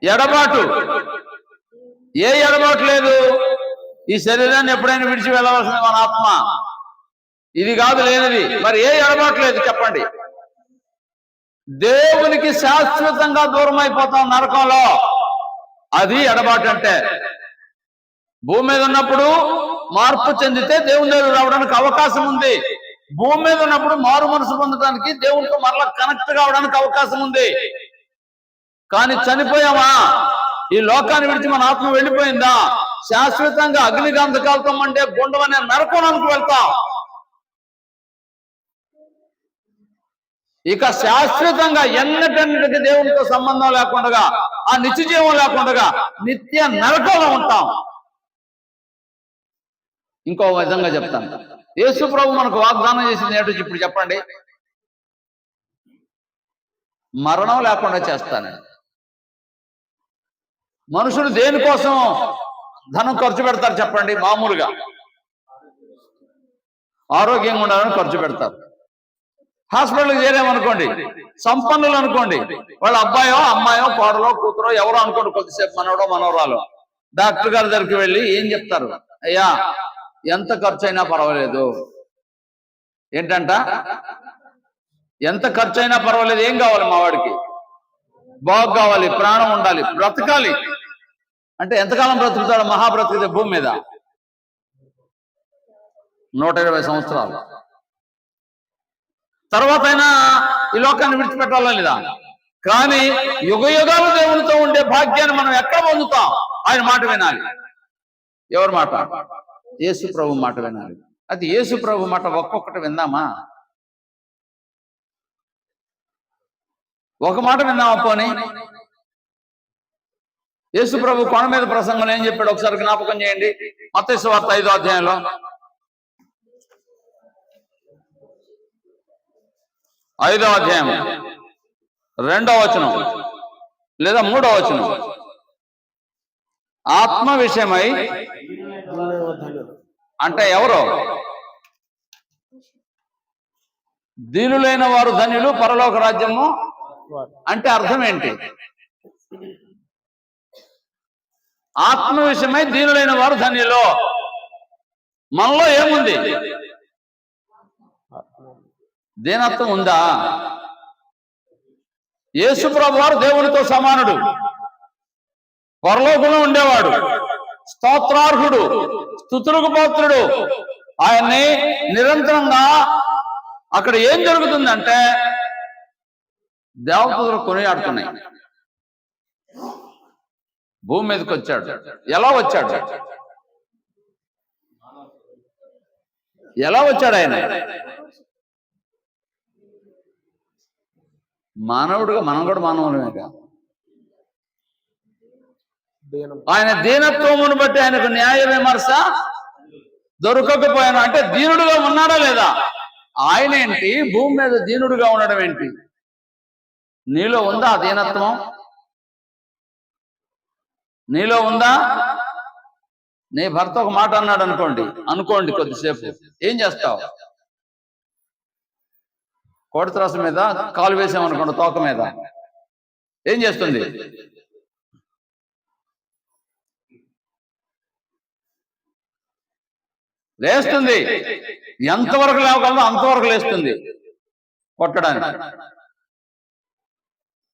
S1: ఎడబాటు. ఏ ఎడబాటు లేదు. ఈ శరీరాన్ని ఎప్పుడైనా విడిచి వెళ్ళవలసింది మన ఆత్మ, ఇది కాదు లేనిది. మరి ఏ ఎడబాటు లేదు చెప్పండి. దేవునికి శాశ్వతంగా దూరం అయిపోతాం నరకంలో, అది ఎడబాటు అంటే. భూమి మీద ఉన్నప్పుడు మార్పు చెందితే దేవుని దగ్గర రావడానికి అవకాశం ఉంది. భూమి మీద ఉన్నప్పుడు మారు మనసు పొందడానికి, దేవునితో మరలా కనెక్ట్ కావడానికి అవకాశం ఉంది. కానీ చనిపోయామా, ఈ లోకాన్ని విడిచి మన ఆత్మ వెళ్ళిపోయిందా, శాశ్వతంగా అగ్నిగంధకాలతో మండే గుండం అనే నరకోణానికి వెళ్తాం. ఇక శాశ్వతంగా ఎన్నటన్నిటికీ దేవునితో సంబంధం లేకుండా, ఆ నిత్య జీవం లేకుండా నిత్య నరకంలో ఉంటాం. ఇంకో విధంగా చెప్తాను, యేసు ప్రభు మనకు వాగ్దానం చేసింది ఏంటో ఇప్పుడు చెప్పండి. మరణం లేకుండా చేస్తానని. మనుషులు దేనికోసం ధనం ఖర్చు పెడతారు చెప్పండి? మామూలుగా ఆరోగ్యంగా ఉండాలని ఖర్చు పెడతారు. హాస్పిటల్కి చేరామనుకోండి, సంపన్నులు అనుకోండి, వాళ్ళ అబ్బాయో అమ్మాయో కోడలో కూతురో ఎవరో అనుకోండి, కొద్దిసేపు మనవడో మనవరాలు డాక్టర్ గారి దగ్గరికి వెళ్ళి ఏం చెప్తారు? అయ్యా ఎంత ఖర్చు అయినా పర్వాలేదు. ఏంటంట? ఎంత ఖర్చు అయినా పర్వాలేదు. ఏం కావాలి మా వాడికి? బాగు కావాలి, ప్రాణం ఉండాలి, బ్రతకాలి. అంటే ఎంతకాలం బ్రతుకుతాడు? మహాబ్రతుకుతే భూమి మీద 120 సంవత్సరాలు. తర్వాత అయినా ఈ లోకాన్ని విడిచిపెట్టాలా లేదా? కానీ యుగ యుగాలు దేవునితో ఉండే భాగ్యాన్ని మనం ఎక్కడ పొందుతాం? ఆయన మాట వినాలి. ఎవరి మాట? యేసు ప్రభు మాట వినాలి. అది యేసు ప్రభు మాట ఒక్కొక్కటి విందామా? ఒక మాట విందామా పోనీ? యేసు ప్రభు కొండ మీద ప్రసంగంలో ఏం చెప్పాడు ఒకసారి జ్ఞాపకం చేయండి. మత్తయి సువార్త 5వ అధ్యాయంలో 5వ అధ్యాయం 2వ వచనం లేదా 3వ వచనం. ఆత్మ విషయమై అంటే ఎవరు? దీనులైన వారు ధన్యులు, పరలోక రాజ్యము అంటే అర్థం ఏంటి? ఆత్మ విషయమై దీనులైన వారు ధన్యులు. మనలో ఏముంది? దీనత్వం ఉందా? యేసు ప్రభు వారు దేవునితో సమానుడు, పరలోకంలో ఉండేవాడు, స్తోత్రార్హుడు, స్తుతులకు పాత్రుడు. ఆయన్ని నిరంతరంగా అక్కడ ఏం జరుగుతుందంటే దేవతలు కొనియాడుతున్నాయి. భూమి మీదకి వచ్చాడు. ఎలా వచ్చాడు? ఎలా వచ్చాడు ఆయన? మానవుడుగా. మనం కూడా మానవులమేగా. ఆయన దీనత్వమును బట్టి ఆయనకు న్యాయ విమర్శ దొరకకపోయాను. అంటే దీనుడుగా ఉన్నాడా లేదా? ఆయన ఏంటి భూమి మీద దీనుడుగా ఉండడం ఏంటి? నీలో ఉందా ఆ దీనత్వం? నీలో ఉందా? నీ భర్త ఒక మాట అన్నాడు అనుకోండి కొద్దిసేపు ఏం చేస్తావు? కోడిత్రాసు మీద కాలు వేసామనుకోండి తోక మీద ఏం చేస్తుంది? లేస్తుంది. ఎంతవరకు లేవగలదో అంతవరకు లేస్తుంది కొట్టడానికి.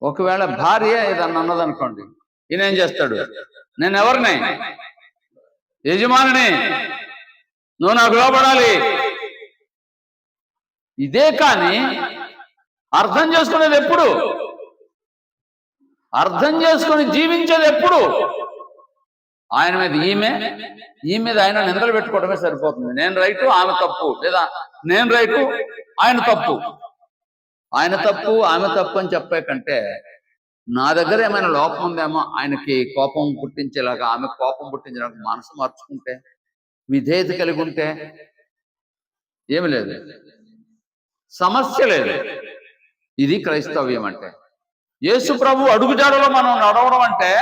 S1: ఒకవేళ భార్య ఏదన్నా అన్నదనుకోండి, ఈయన ఏం చేస్తాడు? నేను ఎవరిని? యజమానిని, నువ్వు నాకు లోబడాలి. ఇదే కానీ అర్థం చేసుకునేది ఎప్పుడు? అర్థం చేసుకుని జీవించేది ఎప్పుడు? ఆయన మీద ఈ మీద ఆయన నిందలు పెట్టుకోవడమే సరిపోతుంది. నేను రైటు, ఆమె తప్పు, లేదా నేను రైటు, ఆయన తప్పు. ఆయన తప్పు ఆమె తప్పు అని చెప్పే కంటే నా దగ్గర ఏమైనా లోపం ఉందేమో, ఆయనకి కోపం పుట్టించేలాగా, ఆమె కోపం పుట్టించేలాగా మనసు మార్చుకుంటే, విధేయత కలిగి ఉంటే ఏమి లేదు, సమస్య లేదు. ఇది క్రైస్తవ్యం అంటే. యేసు ప్రభు అడుగుజాడలో మనం నడవడం అంటే,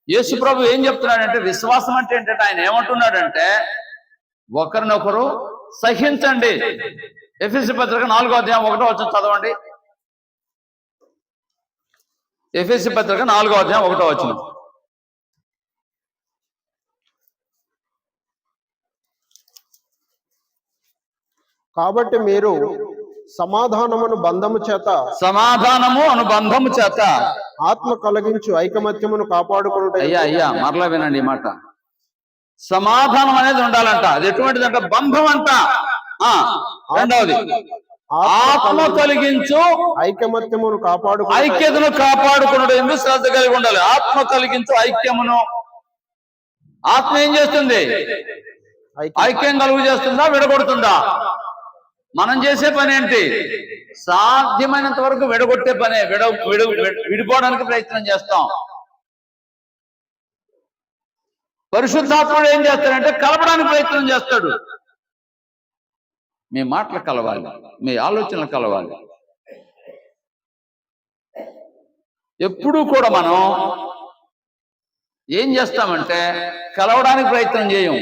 S1: యేసు ప్రభు ఏం చెప్తున్నాడంటే, విశ్వాసం అంటే ఏంటంటే ఆయన ఏమంటున్నాడంటే, ఒకరినొకరు సహించండి. ఎఫెసీ పత్రిక 4వ అధ్యాయం 1వ వచనం చదవండి. ఎఫెసీ పత్రిక 4వ అధ్యాయం 1వ వచనం.
S2: కాబట్టి మీరు సమాధానము అనుబంధము చేత ఆత్మ కలిగించు ఐకమత్యమును కాపాడుకున్నట్టు.
S1: అయ్యా మరలా వినండి ఈ మాట. సమాధానం అనేది ఉండాలంట. అది ఎటువంటిదంట? బంధం అంట. రెండవది ఆత్మ కలిగించు
S2: ఐకమత్యమును
S1: ఐక్యతను కాపాడుకున్నట్టు ఎందుకు శ్రద్ధ కలిగి ఉండాలి. ఆత్మ కలిగించు ఐక్యమును. ఆత్మ ఏం చేస్తుంది? ఐక్యం కలుగు చేస్తుందా, విడగొడుతుందా? మనం చేసే పని ఏంటి? సాధ్యమైనంత వరకు విడగొట్టే పనే. విడిపోవడానికి ప్రయత్నం చేస్తాం. పరిశుద్ధాత్ముడు ఏం చేస్తాడంటే కలపడానికి ప్రయత్నం చేస్తాడు. మీ మాటలు కలవాలి, మీ ఆలోచనలు కలవాలి. ఎప్పుడూ కూడా మనం ఏం చేస్తామంటే కలవడానికి ప్రయత్నం చేయం.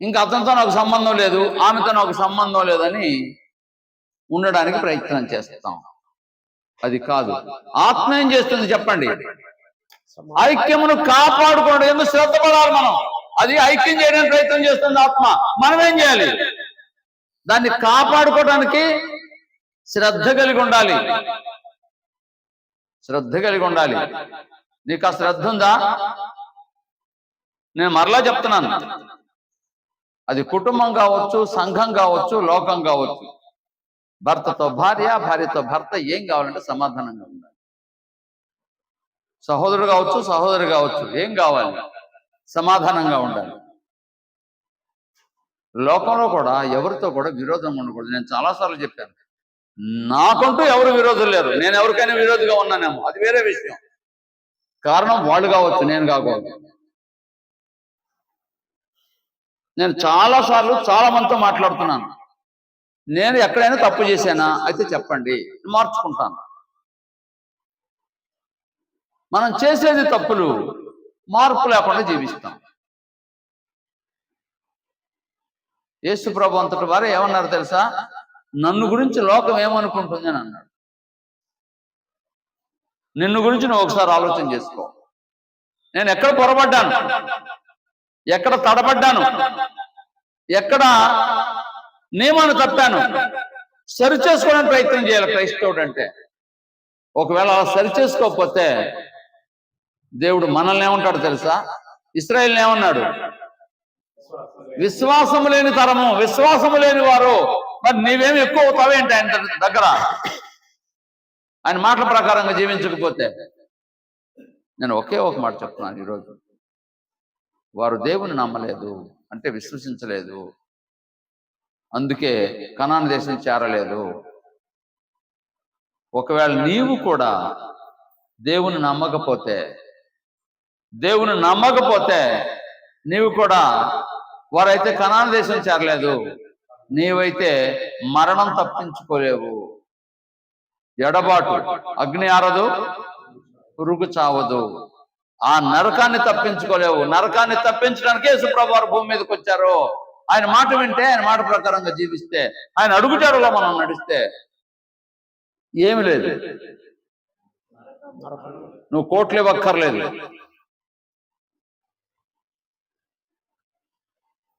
S1: ఇంకా అతనితో నాకు సంబంధం లేదు, ఆమెతో నాకు సంబంధం లేదని ఉండడానికి ప్రయత్నం చేస్తాం. అది కాదు. ఆత్మ ఏం చేస్తుంది చెప్పండి? ఐక్యమును కాపాడుకోవడం ఎందుకు శ్రద్ధ పడాలి మనం. అది ఐక్యం చేయడానికి ప్రయత్నం చేస్తుంది ఆత్మ. మనం ఏం చేయాలి? దాన్ని కాపాడుకోవడానికి శ్రద్ధ కలిగి ఉండాలి. శ్రద్ధ కలిగి ఉండాలి. నీకు ఆ శ్రద్ధ ఉందా? నేను మరలా చెప్తున్నాను, అది కుటుంబం కావచ్చు, సంఘం కావచ్చు, లోకం కావచ్చు. భర్తతో భార్య, భార్యతో భర్త ఏం కావాలంటే సమాధానంగా ఉండాలి. సహోదరుడు కావచ్చు, సహోదరి కావచ్చు, ఏం కావాలి? సమాధానంగా ఉండాలి. లోకంలో కూడా ఎవరితో కూడా విరోధం ఉండకూడదు. నేను చాలాసార్లు చెప్పాను, నాకంటూ ఎవరు విరోధులు లేరు. నేను ఎవరికైనా విరోధిగా ఉన్నానేమో, అది వేరే విషయం. కారణం వాళ్ళు కావచ్చు, నేను కాకూడదు. నేను చాలాసార్లు చాలా మందితో మాట్లాడుతున్నాను. నేను ఎక్కడైనా తప్పు చేశానా అయితే చెప్పండి, మార్చుకుంటాను. మనం చేసేది తప్పులు, మార్పు లేకుండా జీవిస్తాం. యేసు ప్రభు అంతటి వారు ఏమన్నారు తెలుసా? నన్ను గురించి లోకం ఏమనుకుంటుంది అని అన్నాడు. నిన్ను గురించి నువ్వు ఒకసారి ఆలోచన చేసుకో. నేను ఎక్కడ పొరపడ్డాను, ఎక్కడ తడబడ్డాను, ఎక్కడ నియమాన్ని తప్పాను, సరి చేసుకోవడానికి ప్రయత్నం చేయాలి క్రైస్తవుడు అంటే. ఒకవేళ అలా సరి చేసుకోకపోతే దేవుడు మనల్ని ఏమంటాడు తెలుసా? ఇశ్రాయేలుని ఏమన్నాడు? విశ్వాసము లేని తరము, విశ్వాసము లేని వారు. మరి నీవేమి ఎక్కువ అవుతావేంటి ఆయన దగ్గర? ఆయన మాటల ప్రకారంగా జీవించకపోతే. నేను ఒకే ఒక మాట చెప్తున్నాను ఈరోజు. వారు దేవుని నమ్మలేదు, అంటే విశ్వసించలేదు, అందుకే కనాను దేశం చేరలేదు. ఒకవేళ నీవు కూడా దేవుని నమ్మకపోతే నీవు కూడా, వారైతే కనాను దేశం చేరలేదు, నీవైతే మరణం తప్పించుకోలేవు. ఎడబాటు అగ్ని ఆరదు, పురుగు చావదు. ఆ నరకాన్ని తప్పించుకోలేవు. నరకాన్ని తప్పించడానికి యేసుప్రభు వారు భూమి మీదకి వచ్చారు. ఆయన మాట వింటే, ఆయన మాట ప్రకారంగా జీవిస్తే, ఆయన అడుగుజాడలో మనం నడిస్తే ఏమి లేదు. నువ్వు కోట్లు ఇవ్వక్కర్లేదు.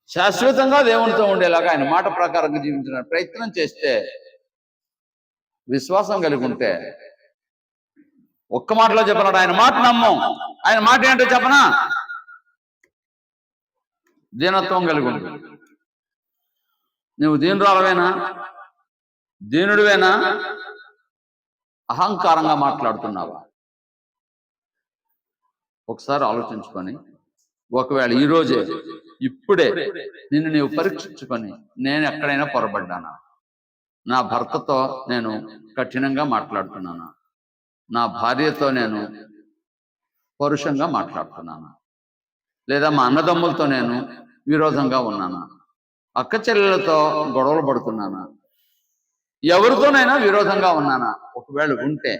S1: శాశ్వతంగా దేవునితో ఉండేలాగా ఆయన మాట ప్రకారంగా జీవించిన ప్రయత్నం చేస్తే, విశ్వాసం కలిగి ఉంటే, ఒక్క మాటలో చెప్పనాడు, ఆయన మాట నమ్మం. ఆయన మాట ఏంటో చెప్పనా? దీనత్వం కలిగి ఉంది. నువ్వు దీనురాలవేనా, దీనుడివేనా, అహంకారంగా మాట్లాడుతున్నావా? ఒకసారి ఆలోచించుకొని, ఒకవేళ ఈ రోజే ఇప్పుడే నిన్ను నీవు పరీక్షించుకొని, నేను ఎక్కడైనా పొరబడ్డానా? నా భర్తతో నేను కఠినంగా మాట్లాడుతున్నానా? నా భార్యతో నేను పరుషంగా మాట్లాడుతున్నానా? లేదా మా అన్నదమ్ములతో నేను విరోధంగా ఉన్నానా? అక్క చెల్లెలతో గొడవలు పడుతున్నానా? ఎవరితోనైనా విరోధంగా ఉన్నానా? ఒకవేళ ఉంటే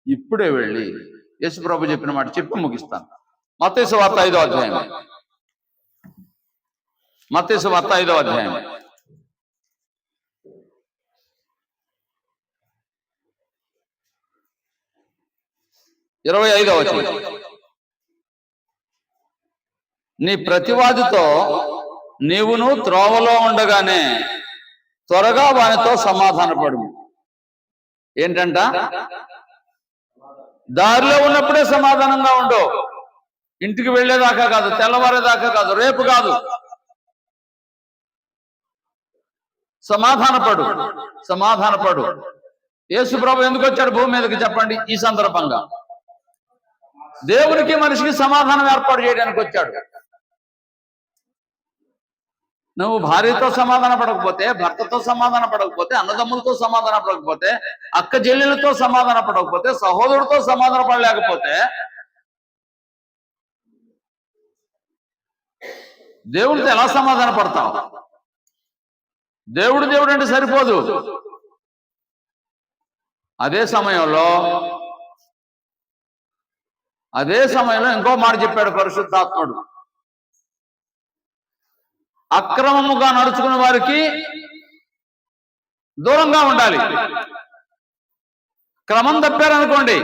S1: ఇప్పుడే వెళ్ళి యేసు ప్రభు చెప్పిన మాట చెప్పి ముగిస్తాను. మత్తయి సువార్త 5వ అధ్యాయం. మత్తయి సువార్త 5వ అధ్యాయం 25వ వచనం. నీ ప్రతివాదితో నీవును త్రోవలో ఉండగానే త్వరగా వానితో సమాధానపడు. ఏంటంట? దారిలో ఉన్నప్పుడే సమాధానంగా ఉండు. ఇంటికి వెళ్ళేదాకా కాదు, తెల్లవారేదాకా కాదు, రేపు కాదు. సమాధానపడు, సమాధానపడు. యేసు ప్రభు ఎందుకు వచ్చాడు భూమి మీదకి చెప్పండి? ఈ సందర్భంగా దేవునికి మనిషికి సమాధానం ఏర్పాటు చేయడానికి వచ్చాడు. నువ్వు భార్యతో సమాధాన పడకపోతే, భర్తతో సమాధాన పడకపోతే, అన్నదమ్ములతో సమాధాన పడకపోతే, అక్క చెల్లెలతో సమాధాన పడకపోతే, సహోదరుడితో సమాధాన పడలేకపోతే దేవుడితో ఎలా సమాధాన పడతావు? దేవుడు దేవుడు అంటే సరిపోదు. అదే సమయంలో ఇంకో మాట చెప్పాడు పరిశుద్ధాత్ముడు. అక్రమముగా నడుచుకునే వారికి దూరంగా ఉండాలి. క్రమం తప్పారనుకోండి,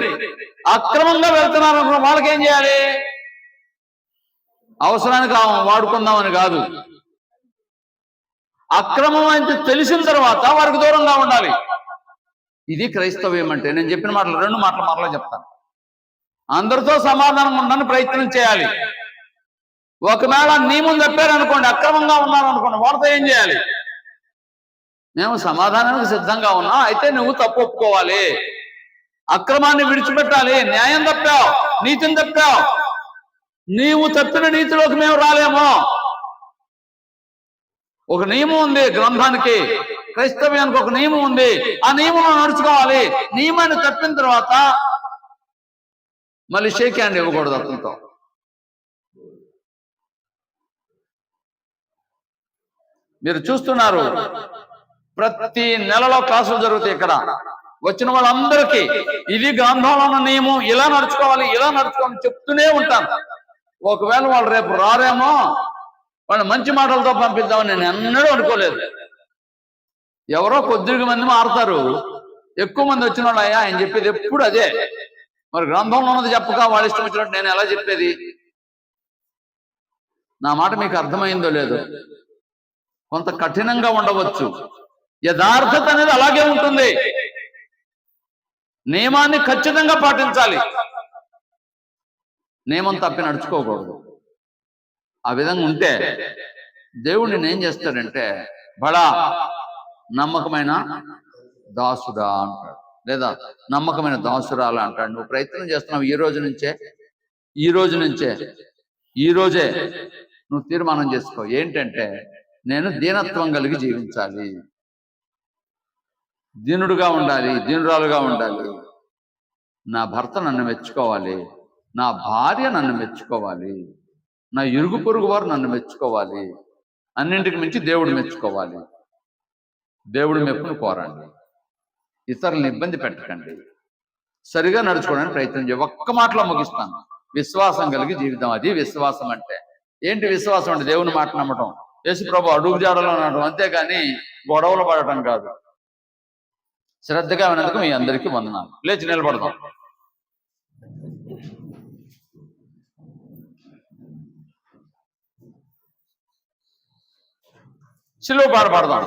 S1: అక్రమంగా వెళ్తున్నారనుకో, వాళ్ళకి ఏం చేయాలి? అవసరానికి వాడుకుందామని కాదు, అక్రమం అని తెలిసిన తర్వాత వారికి దూరంగా ఉండాలి. ఇది క్రైస్తవ్యం అంటే. నేను చెప్పిన మాటలు 2 మాటలు మరలా చెప్తాను. అందరితో సమాధానం ఉండడానికి ప్రయత్నం చేయాలి. ఒకవేళ నీ ముందు చెప్పారనుకోండి, అక్రమంగా ఉన్నారనుకోండి, వాళ్ళతో ఏం చేయాలి? మేము సమాధానానికి సిద్ధంగా ఉన్నా, అయితే నువ్వు తప్పు ఒప్పుకోవాలి, అక్రమాన్ని విడిచిపెట్టాలి. న్యాయం తప్పావు, నీతిని తప్పావు, నీవు తప్పిన నీతిలోకి మేము రాలేమో. ఒక నియమం ఉంది గ్రంథానికి, క్రైస్తవ్యానికి ఒక నియమం ఉంది. ఆ నియమంలో నడుచుకోవాలి. నియమాన్ని తప్పిన తర్వాత మళ్ళీ షేక్ హ్యాండ్ ఇవ్వకూడదు అతనితో. మీరు చూస్తున్నారు, ప్రతి నెలలో క్లాసులు జరుగుతాయి. ఇక్కడ వచ్చిన వాళ్ళందరికీ ఇది గ్రంథంలో ఉన్న నియమం, ఇలా నడుచుకోవాలి, ఇలా నడుచుకోవాలని చెప్తూనే ఉంటాను. ఒకవేళ వాళ్ళు రేపు రారేమో, వాళ్ళు మంచి మాటలతో పంపిద్దామని నేను ఎన్నడూ అనుకోలేదు. ఎవరో కొద్దిగా మంది మారుతారు, ఎక్కువ మంది వచ్చిన వాళ్ళు ఆయన చెప్పేది ఎప్పుడు అదే. మరి గ్రంథంలో ఉన్నది చెప్పక వాళ్ళు ఇష్టం వచ్చినట్టు నేను ఎలా చెప్పేది? నా మాట మీకు అర్థమైందో లేదో? కొంత కఠినంగా ఉండవచ్చు, యథార్థత అనేది అలాగే ఉంటుంది. నియమాన్ని ఖచ్చితంగా పాటించాలి, నియమం తప్పి నడుచుకోకూడదు. ఆ విధంగా ఉంటే దేవుడు నేను ఏం చేస్తాడంటే, బడా నమ్మకమైన దాసుడా అంటాడు, లేదా నమ్మకమైన దాసురాలు అంటాడు. నువ్వు ప్రయత్నం చేస్తున్నావు ఈ రోజే నువ్వు తీర్మానం చేసుకో. ఏంటంటే, నేను దీనత్వం కలిగి జీవించాలి, దీనుడుగా ఉండాలి, దీనురాలుగా ఉండాలి. నా భర్త నన్ను మెచ్చుకోవాలి, నా భార్య నన్ను మెచ్చుకోవాలి, నా ఇరుగు పొరుగు వారు నన్ను మెచ్చుకోవాలి, అన్నింటికి మించి దేవుడు మెచ్చుకోవాలి. దేవుడు మెప్పును కోరండి, ఇతరులను ఇబ్బంది పెట్టకండి, సరిగా నడుచుకోవడానికి ప్రయత్నం చేయ. ఒక్క మాటలో ముగిస్తాను. విశ్వాసం కలిగి జీవితం, అది విశ్వాసం అంటే. ఏంటి విశ్వాసం అంటే? దేవుని మాట నమ్మటం. యేసు ప్రభు అడుగు జాడలో అనడం, అంతేగాని గొడవలు పడటం కాదు. శ్రద్ధగా వినందుకు మీ అందరికీ వందనాలు. లేచి నిలబడదాం. సిలువ పాట పాడదాం.